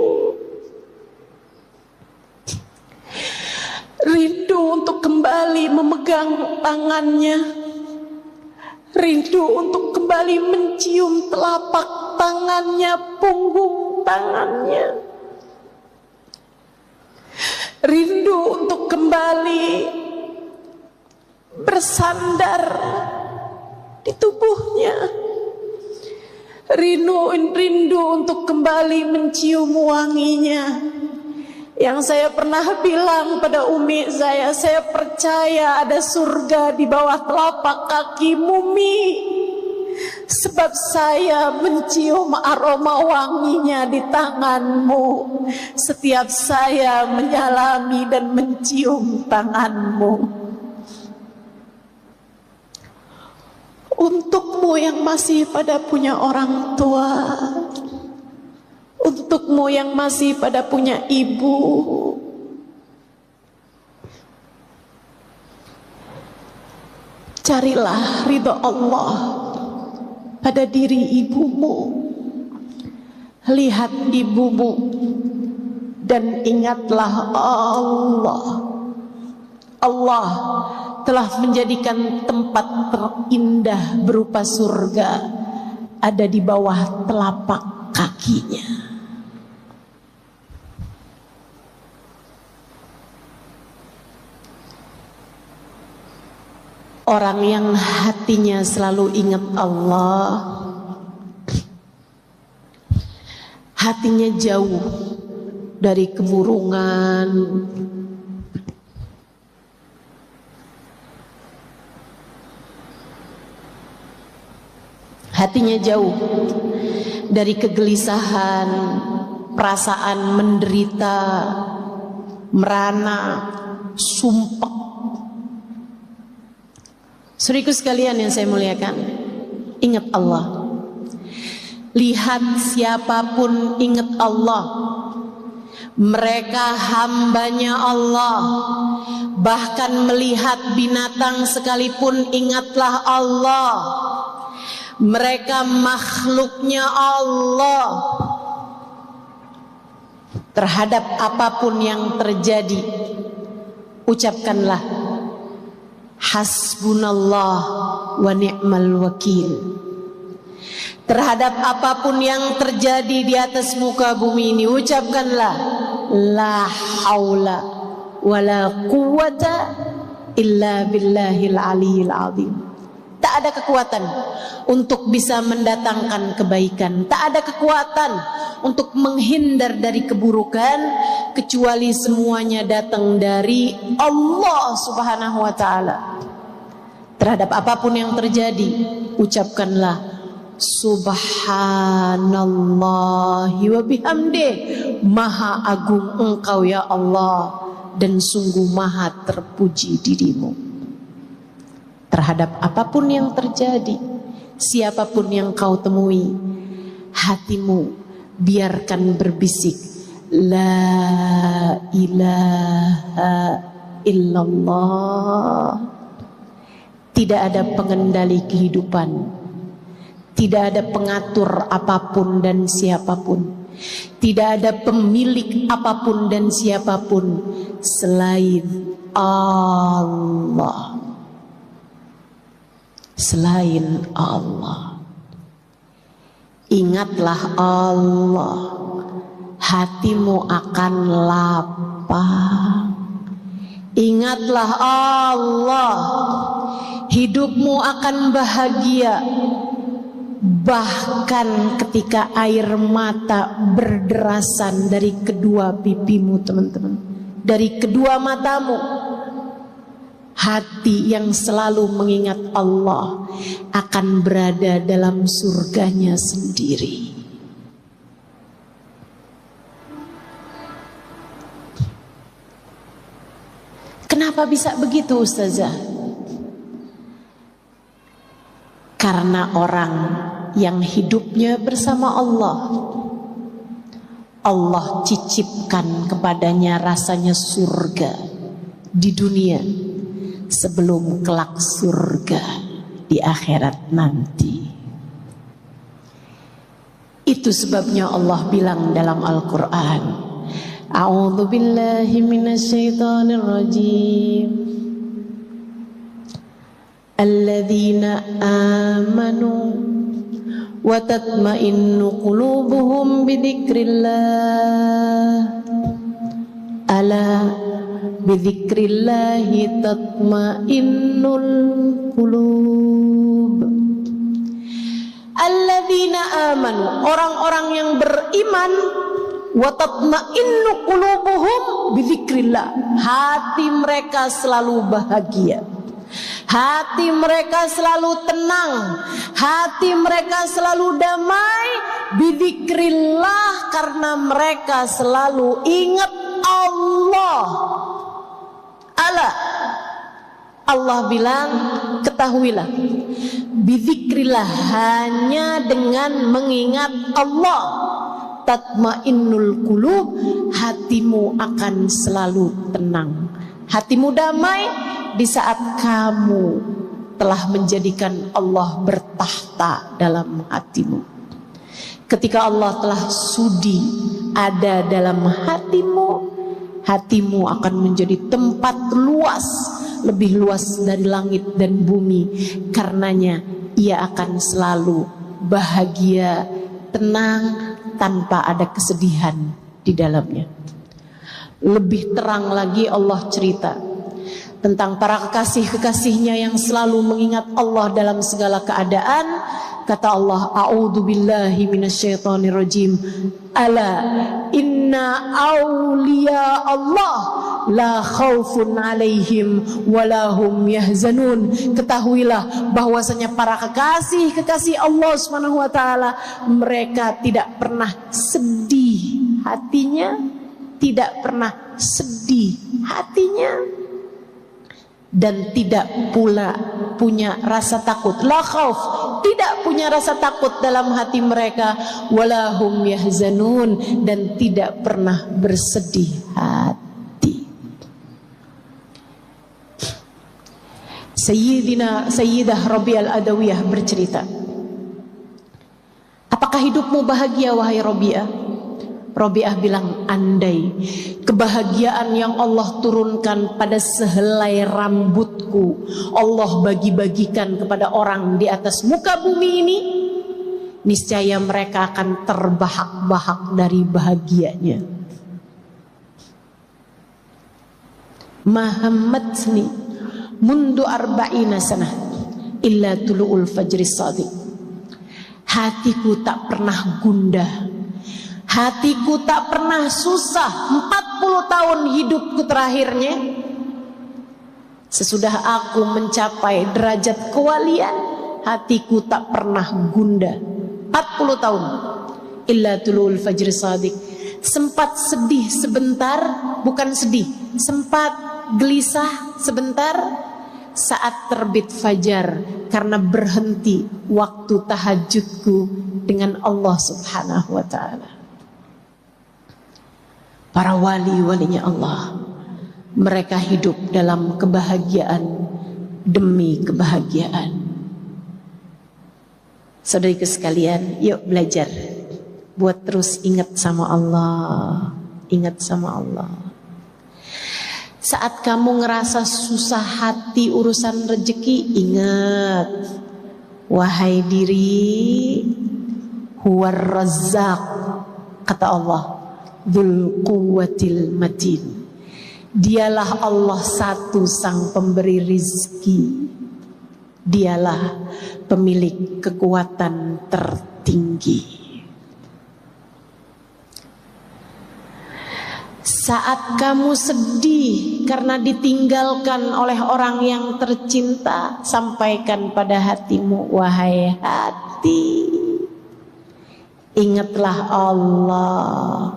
Rindu untuk kembali memegang tangannya. Rindu untuk kembali mencium telapak tangannya, punggung tangannya. Rindu untuk kembali bersandar di tubuhnya. Rindu untuk kembali mencium wanginya. Yang saya pernah bilang pada Umi saya percaya ada surga di bawah telapak kaki Umi. Sebab saya mencium aroma wanginya di tanganmu setiap saya menyalami dan mencium tanganmu. Untukmu yang masih pada punya orang tua, untukmu yang masih pada punya ibu, carilah ridho Allah pada diri ibumu. Lihat ibumu dan ingatlah Allah. Allah telah menjadikan tempat terindah berupa surga ada di bawah telapak kakinya. Orang yang hatinya selalu ingat Allah, hatinya jauh dari kemurungan, hatinya jauh dari kegelisahan, perasaan menderita, merana, sumpek. Saudaraku sekalian yang saya muliakan, ingat Allah. Lihat siapapun ingat Allah. Mereka hambanya Allah. Bahkan melihat binatang sekalipun ingatlah Allah. Mereka makhluknya Allah. Terhadap apapun yang terjadi, ucapkanlah hasbunallah wa ni'mal wakil. Terhadap apapun yang terjadi di atas muka bumi ini, ucapkanlah la haula wa la quwata illa billahil aliyil azim. Tak Tak ada kekuatan untuk bisa mendatangkan kebaikan. Tak ada kekuatan untuk menghindar dari keburukan, kecuali semuanya datang dari Allah Subhanahu wa ta'ala. Terhadap apapun yang terjadi, ucapkanlah Subhanallahi wa bihamdih. Maha agung Engkau ya Allah, dan sungguh maha terpuji dirimu. Terhadap apapun yang terjadi, siapapun yang kau temui, hatimu biarkan berbisik La ilaha illallah. Tidak ada pengendali kehidupan, tidak ada pengatur apapun dan siapapun, tidak ada pemilik apapun dan siapapun selain Allah. Selain Allah. Ingatlah Allah, hatimu akan lapang. Ingatlah Allah, hidupmu akan bahagia. Bahkan ketika air mata berderasan dari kedua pipimu, teman-teman, dari kedua matamu, hati yang selalu mengingat Allah akan berada dalam surganya sendiri. Kenapa bisa begitu, Ustazah? Karena orang yang hidupnya bersama Allah, Allah cicipkan kepadanya rasanya surga di dunia sebelum kelak surga di akhirat nanti. Itu sebabnya Allah bilang dalam Al-Quran, A'udzu billahi minasyaitonir rajim. Alladzina amanu wa tatma'innu qulubuhum bidzikrillah. Ala bidzikrillahi tatma'innul qulub. Alladzina amanu, orang-orang yang beriman, wa tatma'innu qulubuhum bidzikrillah, hati mereka selalu bahagia, hati mereka selalu tenang, hati mereka selalu damai, bidzikrillah, karena mereka selalu ingat Allah. Allah bilang, ketahuilah, bidzikrillah, hanya dengan mengingat Allah, tatmainnul qulub, hatimu akan selalu tenang, hatimu damai di saat kamu telah menjadikan Allah bertahta dalam hatimu. Ketika Allah telah sudi ada dalam hatimu, hatimu akan menjadi tempat luas, lebih luas dari langit dan bumi. Karenanya ia akan selalu bahagia, tenang, tanpa ada kesedihan di dalamnya. Lebih terang lagi Allah cerita tentang para kekasih-kekasihnya yang selalu mengingat Allah dalam segala keadaan. Kata Allah, A'udzu billahi minasyaitonir rajim. Ala inna awliya Allah la khaufun alaihim walahum yahzanun. Ketahuilah bahwasanya para kekasih-kekasih Allah Subhanahu wa taala, mereka tidak pernah sedih hatinya, tidak pernah sedih hatinya, dan tidak pula punya rasa takut. La khauf, tidak punya rasa takut dalam hati mereka. Walahum yahzanun, dan tidak pernah bersedih hati. Sayyidah Rabi'ah Adawiyah bercerita, apakah hidupmu bahagia wahai Rabi'ah? Rabi'ah bilang, andai kebahagiaan yang Allah turunkan pada sehelai rambutku Allah bagi-bagikan kepada orang di atas muka bumi ini, niscaya mereka akan terbahak-bahak dari bahagianya. Mahammatni mundu arba'ina sanah, illa tulu'ul fajri shadiq. Hatiku tak pernah gundah, hatiku tak pernah susah. 40 tahun hidupku terakhirnya, sesudah aku mencapai derajat kewalian, hatiku tak pernah gundah. 40 tahun illa tulu'ul fajri shadiq. Sempat sedih sebentar, bukan sedih, sempat gelisah sebentar saat terbit fajar, karena berhenti waktu tahajudku dengan Allah Subhanahu wa ta'ala. Para wali-walinya Allah, mereka hidup dalam kebahagiaan demi kebahagiaan. Saudariku sekalian, yuk belajar buat terus ingat sama Allah, ingat sama Allah. Saat kamu ngerasa susah hati urusan rezeki, ingat, wahai diri, huwar razzaq, kata Allah, dzul quwwatil matin. Dialah Allah satu sang pemberi rizki, dialah pemilik kekuatan tertinggi. Saat kamu sedih karena ditinggalkan oleh orang yang tercinta, sampaikan pada hatimu, wahai hati, ingatlah Allah,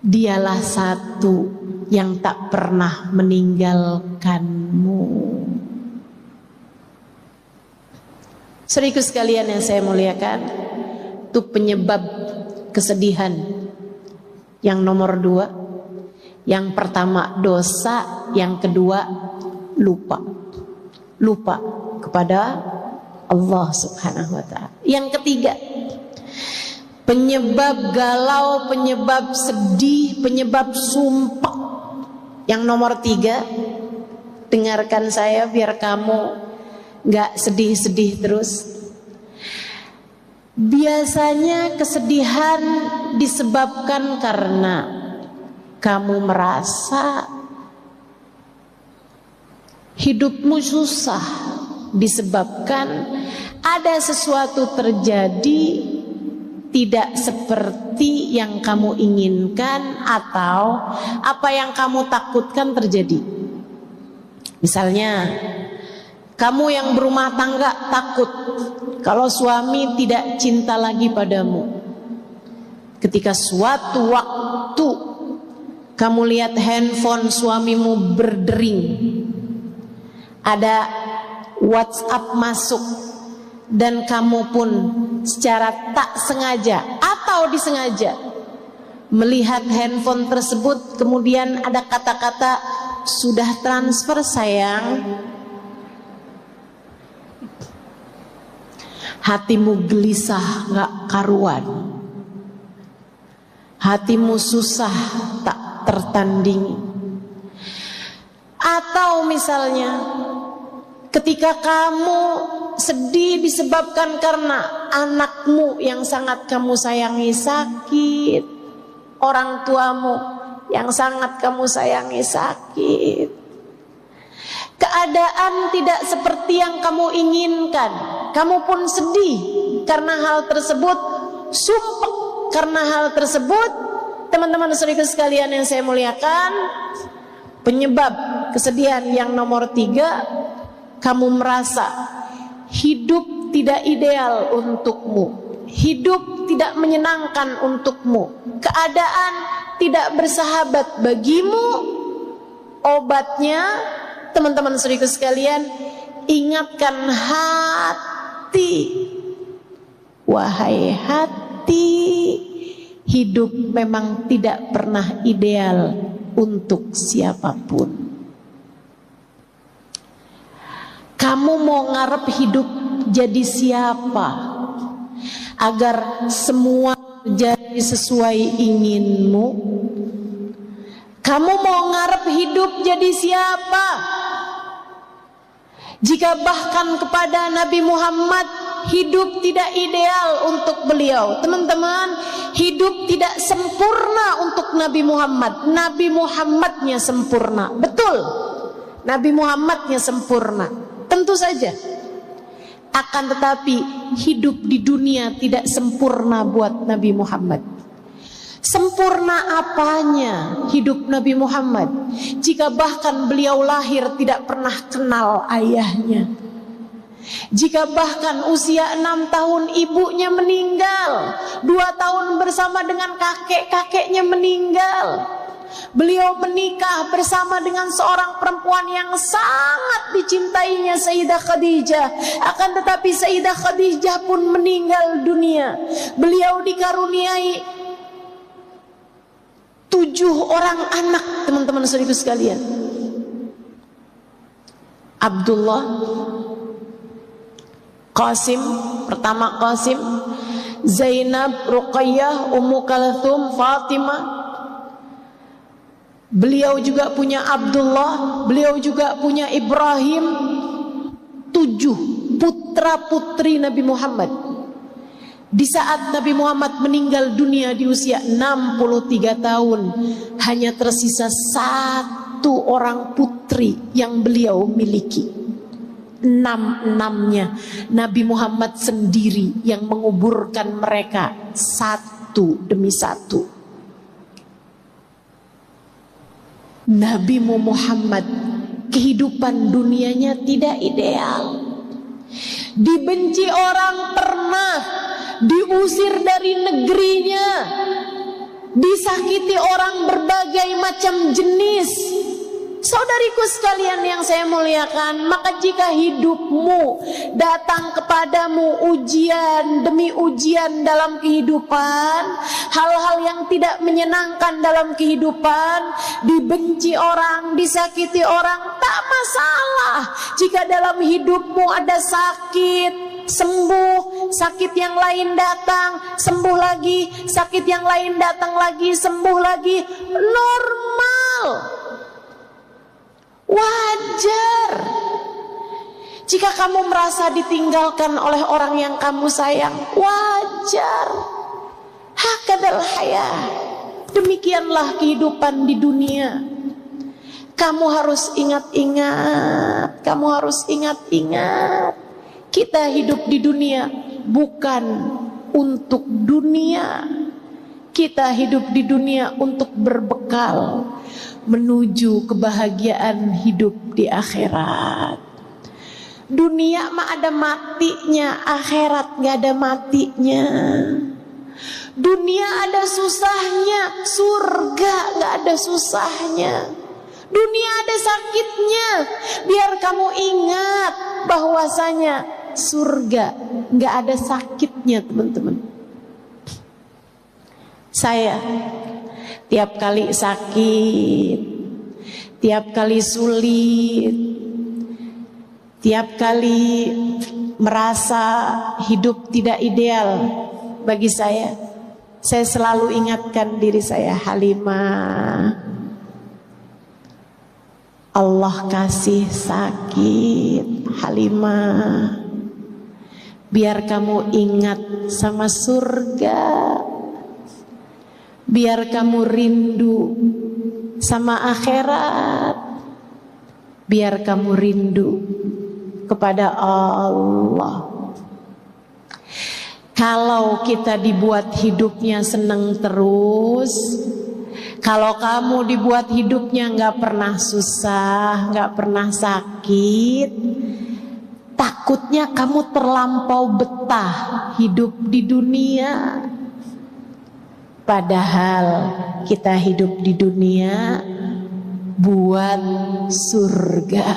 dialah satu yang tak pernah meninggalkanmu. Saudaraku sekalian yang saya muliakan, itu penyebab kesedihan. Yang nomor 2, yang pertama dosa, yang kedua lupa kepada Allah Subhanahu wa ta'ala. Yang ketiga, penyebab galau, penyebab sedih, penyebab sumpah. Yang nomor 3, dengarkan saya biar kamu gak sedih-sedih terus. Biasanya kesedihan disebabkan karena kamu merasa hidupmu susah, disebabkan ada sesuatu terjadi tidak seperti yang kamu inginkan atau apa yang kamu takutkan terjadi. Misalnya, kamu yang berumah tangga takut kalau suami tidak cinta lagi padamu. Ketika suatu waktu kamu lihat handphone suamimu berdering, ada WhatsApp masuk, dan kamu pun secara tak sengaja atau disengaja melihat handphone tersebut, kemudian ada kata-kata, sudah transfer sayang. Hatimu gelisah gak karuan, hatimu susah tak tertandingi. Atau misalnya ketika kamu sedih disebabkan karena anakmu yang sangat kamu sayangi sakit, orang tuamu yang sangat kamu sayangi sakit, keadaan tidak seperti yang kamu inginkan, kamu pun sedih karena hal tersebut, sumpah karena hal tersebut. Teman-teman saudara sekalian yang saya muliakan, penyebab kesedihan yang nomor 3, kamu merasa hidup tidak ideal untukmu, hidup tidak menyenangkan untukmu, keadaan tidak bersahabat bagimu. Obatnya, teman-teman saudara sekalian, ingatkan hati, wahai hati, hidup memang tidak pernah ideal untuk siapapun. Kamu mau ngarep hidup jadi siapa agar semua jadi sesuai inginmu? Kamu mau ngarep hidup jadi siapa jika bahkan kepada Nabi Muhammad hidup tidak ideal untuk beliau? Teman-teman, hidup tidak sempurna untuk Nabi Muhammad. Nabi Muhammadnya sempurna, betul, Nabi Muhammadnya sempurna, tentu saja. Akan tetapi hidup di dunia tidak sempurna buat Nabi Muhammad. Sempurna apanya hidup Nabi Muhammad jika bahkan beliau lahir tidak pernah kenal ayahnya? Jika bahkan usia 6 tahun ibunya meninggal, 2 tahun bersama dengan kakek-kakeknya meninggal. Beliau menikah bersama dengan seorang perempuan yang sangat dicintainya, Sayyidah Khadijah. Akan tetapi Sayyidah Khadijah pun meninggal dunia. Beliau dikaruniai 7 orang anak, teman-teman saudaraku sekalian. Abdullah, Qasim, pertama Qasim, Zainab, Ruqayyah, Ummu Kalthum, Fatimah. Beliau juga punya Abdullah, beliau juga punya Ibrahim. 7 putra putri Nabi Muhammad. Di saat Nabi Muhammad meninggal dunia di usia 63 tahun, hanya tersisa 1 orang putri yang beliau miliki. 6-6-nya Nabi Muhammad sendiri yang menguburkan mereka satu demi satu. Nabi Muhammad kehidupan dunianya tidak ideal. Dibenci orang pernah, diusir dari negerinya, disakiti orang berbagai macam jenis. Saudariku sekalian yang saya muliakan, maka jika hidupmu datang kepadamu ujian demi ujian dalam kehidupan, hal-hal yang tidak menyenangkan dalam kehidupan, dibenci orang, disakiti orang, tak masalah. Jika dalam hidupmu ada sakit, sembuh, sakit yang lain datang, sembuh lagi, sakit yang lain datang lagi, sembuh lagi, normal. Wajar. Jika kamu merasa ditinggalkan oleh orang yang kamu sayang, wajar. Hakadal hayat. Demikianlah kehidupan di dunia. Kamu harus ingat-ingat, kamu harus ingat-ingat. Kita hidup di dunia bukan untuk dunia. Kita hidup di dunia untuk berbekal menuju kebahagiaan hidup di akhirat. Dunia mah ada matinya, akhirat gak ada matinya. Dunia ada susahnya, surga gak ada susahnya. Dunia ada sakitnya, biar kamu ingat bahwasanya surga gak ada sakitnya, teman-teman. Saya tiap kali sakit, tiap kali sulit, tiap kali merasa hidup tidak ideal bagi saya selalu ingatkan diri saya, Halimah, Allah kasih sakit, Halimah, biar kamu ingat sama surga, biar kamu rindu sama akhirat, biar kamu rindu kepada Allah. Kalau kita dibuat hidupnya seneng terus, kalau kamu dibuat hidupnya gak pernah susah, gak pernah sakit, takutnya kamu terlampau betah hidup di dunia. Padahal kita hidup di dunia buat surga.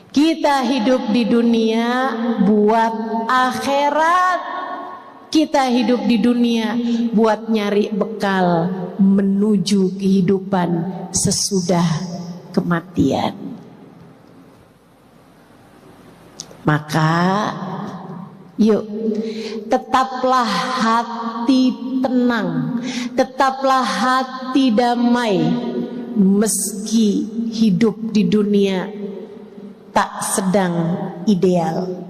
Kita hidup di dunia buat akhirat. Kita hidup di dunia buat nyari bekal menuju kehidupan sesudah kematian. Maka yuk, tetaplah hati tenang, tetaplah hati damai, meski hidup di dunia tak sedang ideal.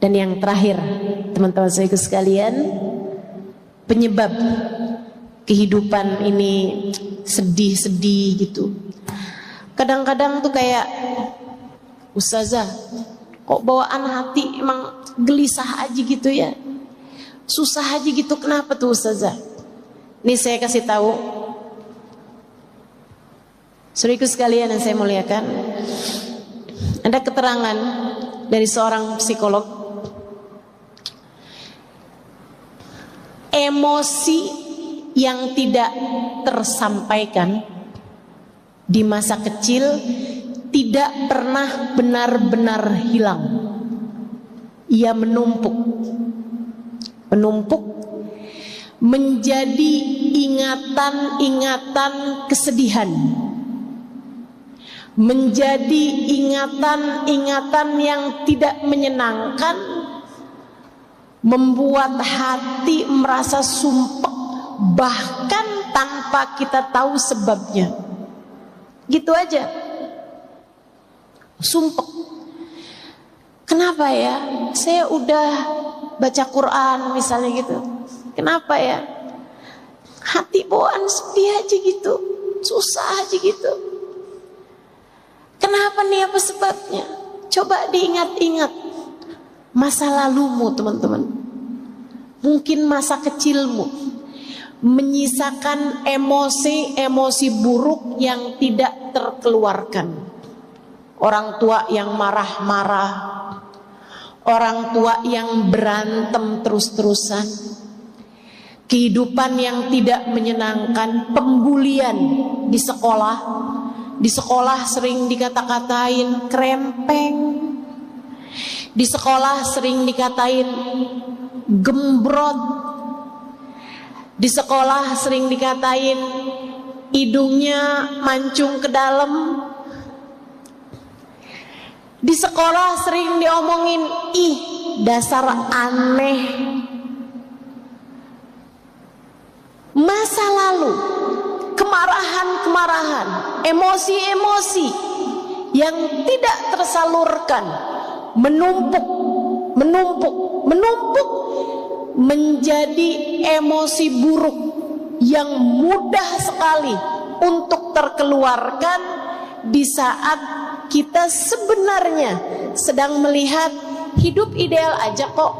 Dan yang terakhir, teman-teman saya sekalian, penyebab kehidupan ini sedih-sedih gitu. Kadang-kadang tuh kayak, ustazah, Kok bawaan hati emang gelisah aja gitu ya, susah aja gitu. Kenapa tuh Ustazah? Nih saya kasih tahu, saudaraku sekalian yang saya muliakan, ada keterangan dari seorang psikolog. Emosi yang tidak tersampaikan di masa kecil tidak pernah benar-benar hilang. Ia menumpuk menjadi ingatan-ingatan kesedihan, menjadi ingatan-ingatan yang tidak menyenangkan, membuat hati merasa sumpek bahkan tanpa kita tahu sebabnya. Gitu aja, sumpek. Kenapa ya? Saya udah baca Quran misalnya gitu. Kenapa ya? Hati bawaan sedih aja gitu, susah aja gitu. Kenapa nih, apa sebabnya? Coba diingat-ingat masa lalumu teman-teman. Mungkin masa kecilmu menyisakan emosi-emosi buruk yang tidak terkeluarkan. Orang tua yang marah-marah, orang tua yang berantem terus-terusan, kehidupan yang tidak menyenangkan, pembulian di sekolah. Di sekolah sering dikata-katain krempeng, di sekolah sering dikatain gembrot, di sekolah sering dikatain hidungnya mancung ke dalam, di sekolah sering diomongin, ih dasar aneh. Masa lalu, kemarahan-kemarahan, emosi-emosi yang tidak tersalurkan menumpuk menjadi emosi buruk yang mudah sekali untuk terkeluarkan di saat kita sebenarnya sedang melihat hidup ideal aja kok,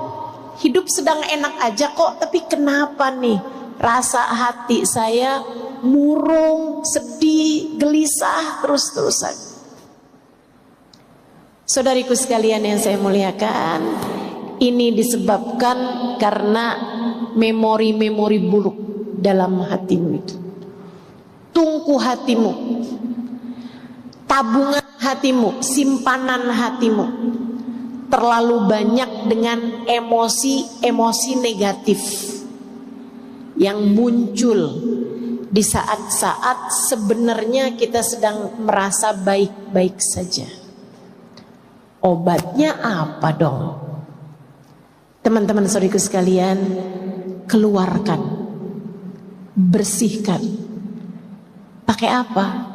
hidup sedang enak aja kok, tapi kenapa nih rasa hati saya murung, sedih, gelisah terus-terusan. Saudariku sekalian yang saya muliakan, ini disebabkan karena memori-memori buruk dalam hatimu itu. Tungku hatimu, tabungan hatimu, simpanan hatimu terlalu banyak dengan emosi-emosi negatif yang muncul di saat-saat sebenarnya kita sedang merasa baik-baik saja. Obatnya apa dong? Teman-teman saudariku sekalian, keluarkan, bersihkan. Pakai apa?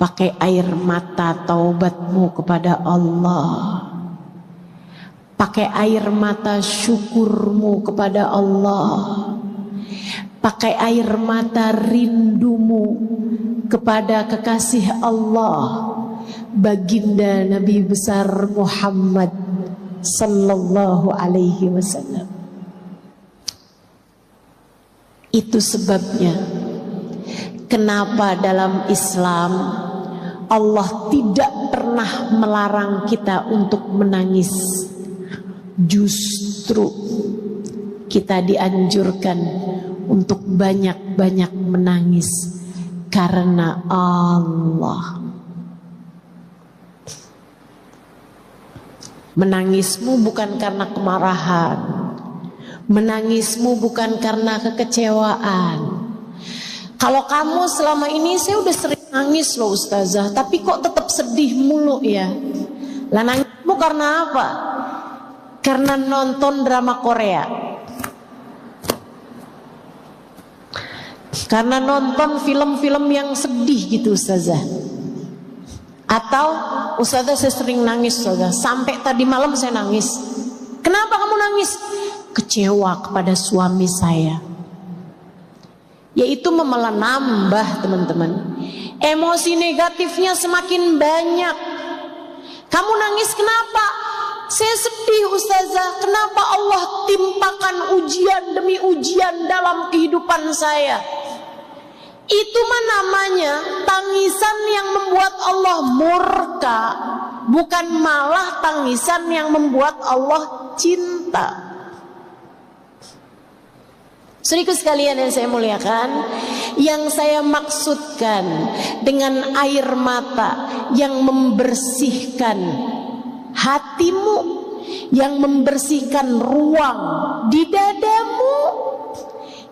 Pakai air mata taubatmu kepada Allah. Pakai air mata syukurmu kepada Allah. Pakai air mata rindumu kepada kekasih Allah, baginda Nabi besar Muhammad sallallahu alaihi wasallam. Itu sebabnya kenapa dalam Islam Allah tidak pernah melarang kita untuk menangis. Justru kita dianjurkan untuk banyak-banyak menangis karena Allah. Menangismu bukan karena kemarahan, menangismu bukan karena kekecewaan. Kalau kamu selama ini, saya udah sering nangis loh Ustazah, tapi kok tetap sedih mulu ya. Lah nangismu karena apa? Karena nonton drama Korea, karena nonton film-film yang sedih gitu Ustazah. Atau Ustazah saya sering nangis Ustazah, sampai tadi malam saya nangis. Kenapa kamu nangis? Kecewa kepada suami saya. Yaitu malah nambah teman-teman. Emosi negatifnya semakin banyak. Kamu nangis kenapa? Saya sedih ustazah, kenapa Allah timpakan ujian demi ujian dalam kehidupan saya? Itu mah namanya tangisan yang membuat Allah murka, bukan malah tangisan yang membuat Allah cinta. Saudaraku sekalian yang saya muliakan, yang saya maksudkan dengan air mata yang membersihkan hatimu, yang membersihkan ruang di dadamu,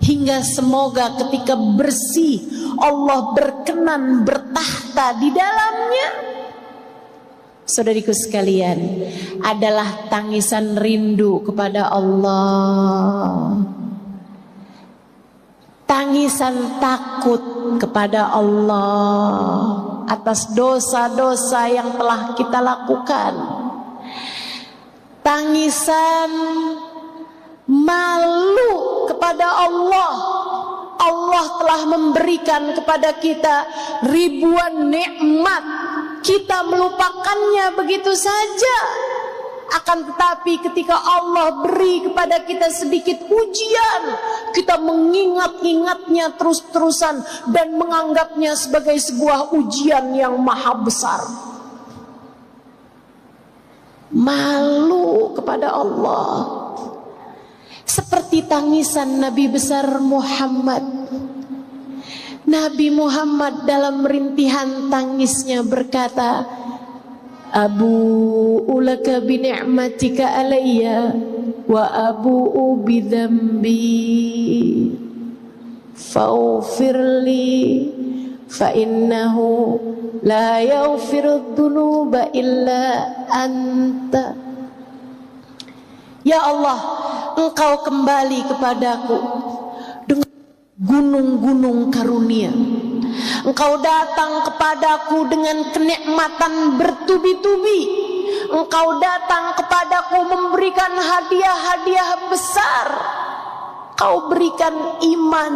hingga semoga ketika bersih Allah berkenan bertahta di dalamnya. Saudariku sekalian, adalah tangisan rindu kepada Allah, tangisan takut kepada Allah atas dosa-dosa yang telah kita lakukan, tangisan malu kepada Allah. Allah telah memberikan kepada kita ribuan nikmat, kita melupakannya begitu saja. Akan tetapi ketika Allah beri kepada kita sedikit ujian, kita mengingat-ingatnya terus-terusan dan menganggapnya sebagai sebuah ujian yang maha besar. Malu kepada Allah, seperti tangisan Nabi besar Muhammad. Nabi Muhammad dalam rintihan tangisnya berkata, Abu'u laka bi ni'matika alayya wa abu'u bi dhanbi faghfirli fa innahu la yaghfiru dhunuba illa anta. Ya Allah, Engkau kembali kepadaku dengan gunung-gunung karunia. Engkau datang kepadaku dengan kenikmatan bertubi-tubi. Engkau datang kepadaku memberikan hadiah-hadiah besar. Kau berikan iman,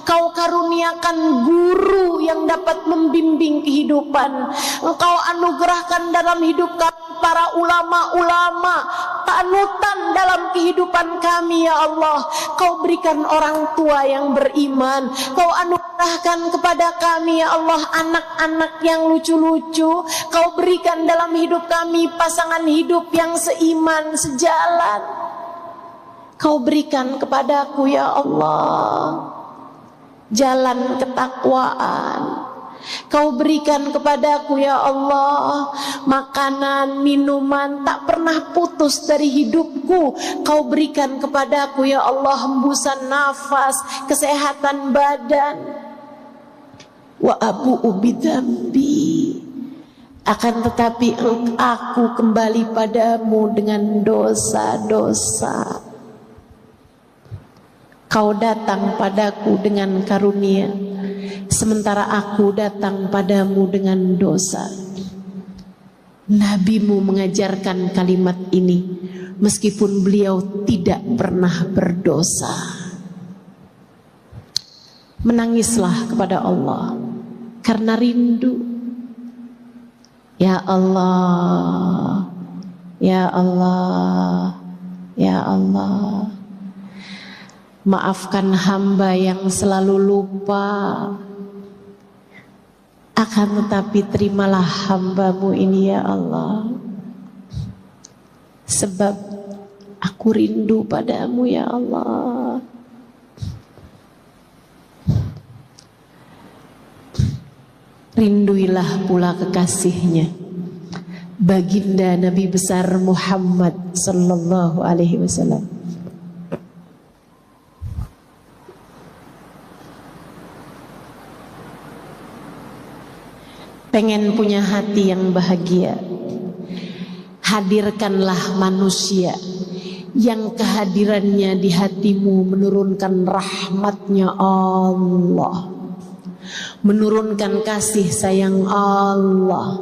kau karuniakan guru yang dapat membimbing kehidupan. Engkau anugerahkan dalam hidup kami para ulama-ulama, panutan dalam kehidupan kami ya Allah. Kau berikan orang tua yang beriman, kau anugerahkan kepada kami ya Allah anak-anak yang lucu-lucu. Kau berikan dalam hidup kami pasangan hidup yang seiman, sejalan. Kau berikan kepadaku ya Allah jalan ketakwaan. Kau berikan kepadaku ya Allah makanan, minuman tak pernah putus dari hidupku. Kau berikan kepadaku ya Allah hembusan nafas, kesehatan badan. Wa abu'u bidzambi, akan tetapi aku kembali padamu dengan dosa-dosa. Kau datang padaku dengan karunia, sementara aku datang padamu dengan dosa. Nabimu mengajarkan kalimat ini meskipun beliau tidak pernah berdosa. Menangislah kepada Allah karena rindu. Ya Allah, ya Allah, ya Allah, maafkan hamba yang selalu lupa. Akan tetapi terimalah hambamu ini ya Allah, sebab aku rindu padamu ya Allah. Rinduilah pula kekasihnya, baginda Nabi besar Muhammad sallallahu alaihi wasallam. Pengen punya hati yang bahagia, hadirkanlah manusia yang kehadirannya di hatimu menurunkan rahmatnya Allah, menurunkan kasih sayang Allah.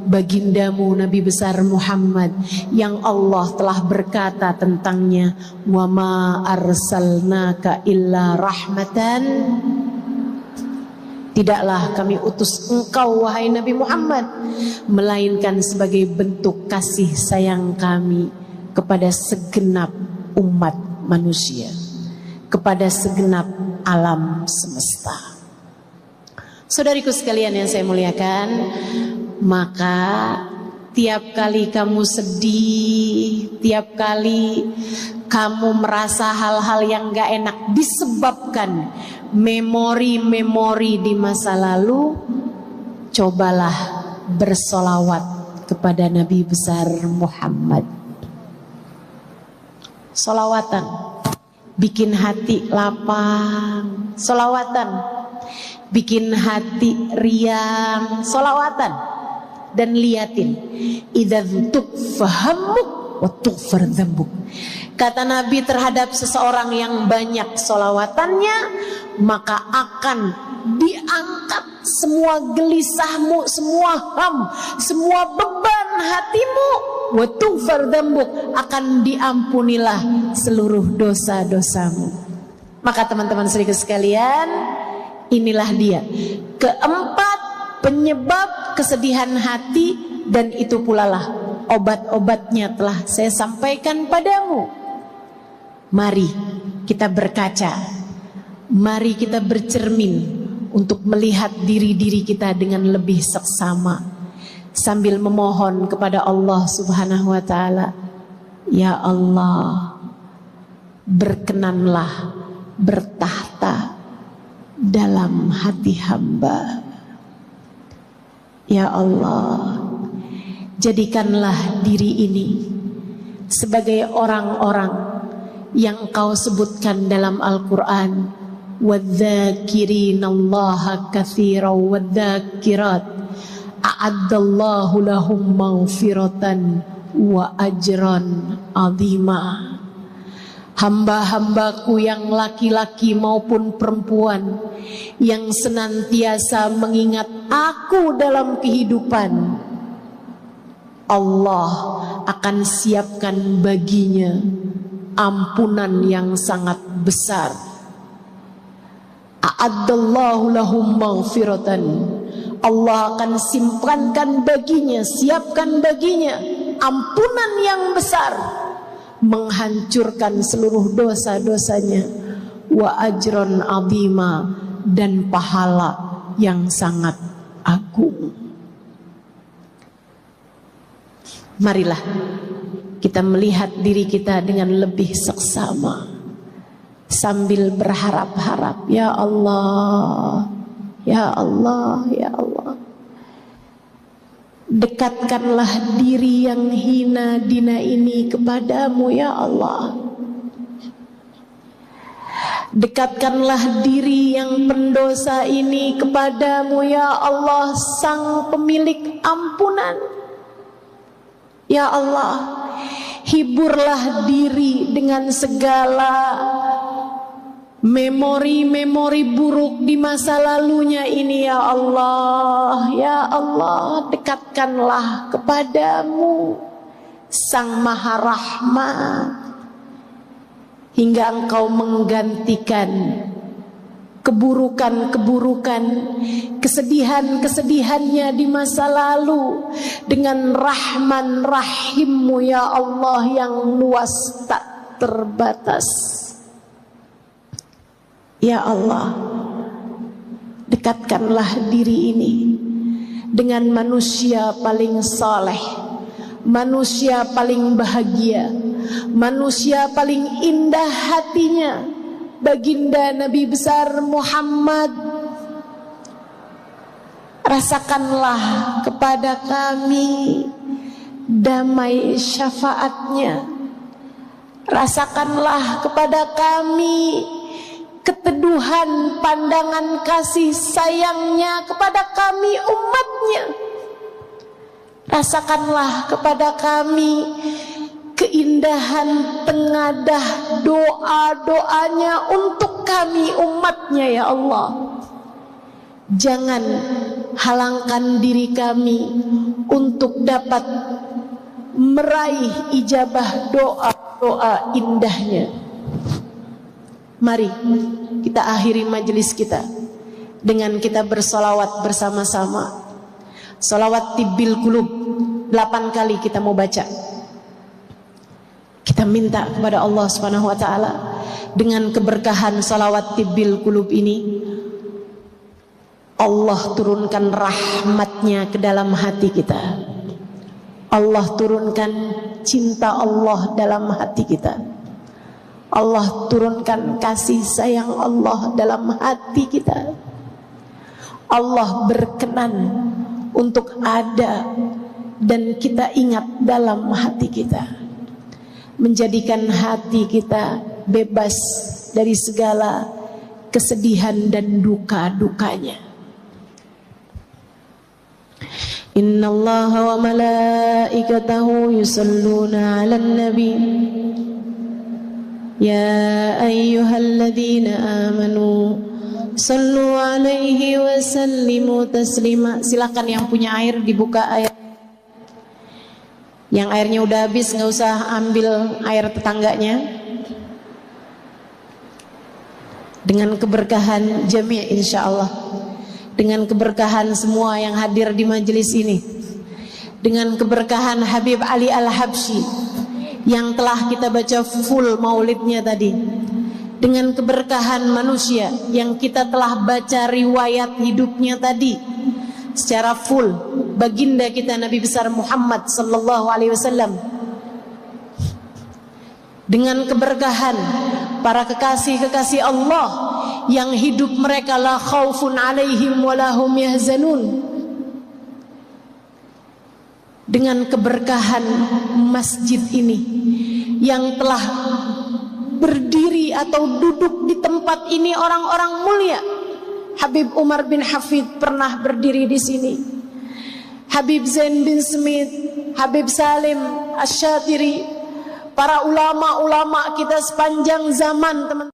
Bagindamu Nabi besar Muhammad yang Allah telah berkata tentangnya, wa ma arsalnaka illa rahmatan Tidaklah kami utus engkau wahai Nabi Muhammad melainkan sebagai bentuk kasih sayang kami kepada segenap umat manusia, kepada segenap alam semesta. Saudariku sekalian yang saya muliakan, maka tiap kali kamu sedih, tiap kali kamu merasa hal-hal yang gak enak disebabkan memori-memori di masa lalu, cobalah bersolawat kepada Nabi besar Muhammad. Solawatan bikin hati lapang, solawatan bikin hati riang, solawatan. Dan liatin, idza tukfahamuk wa tughfar dzambuk. Kata Nabi terhadap seseorang yang banyak solawatannya, maka akan diangkat semua gelisahmu, semua ham, semua beban hatimu, wa tughfar dzambuk, akan diampunilah seluruh dosa-dosamu. Maka teman-teman saudara sekalian, inilah dia keempat penyebab kesedihan hati, dan itu pula lah obat-obatnya telah saya sampaikan padamu. Mari kita berkaca, mari kita bercermin untuk melihat diri-diri kita dengan lebih seksama, sambil memohon kepada Allah Subhanahu wa Ta'ala, ya Allah, berkenanlah bertahta dalam hati hamba. Ya Allah, jadikanlah diri ini sebagai orang-orang yang Engkau sebutkan dalam Al-Quran, wadzakirinallaha katsiran wadzakirat a'addallahu lahum maghfiratan wa ajran azima. Hamba-hambaku yang laki-laki maupun perempuan yang senantiasa mengingat aku dalam kehidupan, Allah akan siapkan baginya ampunan yang sangat besar. A'addallahu lahum maghfiratan, Allah akan simpankan baginya, siapkan baginya ampunan yang besar, menghancurkan seluruh dosa-dosanya, wa ajron azima, dan pahala yang sangat agung. Marilah kita melihat diri kita dengan lebih seksama, sambil berharap-harap, ya Allah, ya Allah, ya Allah, dekatkanlah diri yang hina dina ini kepadamu, ya Allah. Dekatkanlah diri yang pendosa ini kepadamu, ya Allah, sang pemilik ampunan. Ya Allah, hiburlah diri dengan segala memori-memori buruk di masa lalunya ini, ya Allah. Ya Allah, dekatkanlah kepadamu, Sang Maha Rahmat, hingga Engkau menggantikan keburukan-keburukan, kesedihan-kesedihannya di masa lalu dengan Rahman Rahim-Mu, ya Allah, yang luas tak terbatas. Ya Allah, dekatkanlah diri ini dengan manusia paling saleh, manusia paling bahagia, manusia paling indah hatinya, baginda Nabi besar Muhammad. Rasakanlah kepada kami damai syafaatnya, rasakanlah kepada kami keteduhan pandangan kasih sayangnya kepada kami umatnya. Rasakanlah kepada kami keindahan tengadah doa-doanya untuk kami umatnya, ya Allah. Jangan halangkan diri kami untuk dapat meraih ijabah doa-doa indahnya. Mari kita akhiri majelis kita dengan kita bersolawat bersama-sama. Solawat tibbil qulub 8 kali kita mau baca. Kita minta kepada Allah Subhanahu wa taala dengan keberkahan solawat tibbil qulub ini, Allah turunkan rahmatnya ke dalam hati kita. Allah turunkan cinta Allah dalam hati kita. Allah turunkan kasih sayang Allah dalam hati kita. Allah berkenan untuk ada dan kita ingat dalam hati kita, menjadikan hati kita bebas dari segala kesedihan dan duka-dukanya. Innallaha wa malaikatahu yusalluna 'alan nabi ya ayyuhalladzina amanu sallu 'alaihi wa sallimu taslima. Silakan yang punya air dibuka air. Yang airnya udah habis nggak usah ambil air tetangganya. Dengan keberkahan jami' insyaallah, dengan keberkahan semua yang hadir di majelis ini, dengan keberkahan Habib Ali Al-Habsyi yang telah kita baca full maulidnya tadi, dengan keberkahan manusia yang kita telah baca riwayat hidupnya tadi secara full, baginda kita Nabi besar Muhammad sallallahu alaihi wasallam, dengan keberkahan para kekasih-kekasih Allah yang hidup mereka la khaufun alaihim walahum yahzanun, dengan keberkahan masjid ini yang telah berdiri atau duduk di tempat ini orang-orang mulia. Habib Umar bin Hafid pernah berdiri di sini, Habib Zain bin Smith, Habib Salim Asy-Syatiri, para ulama-ulama kita sepanjang zaman, teman.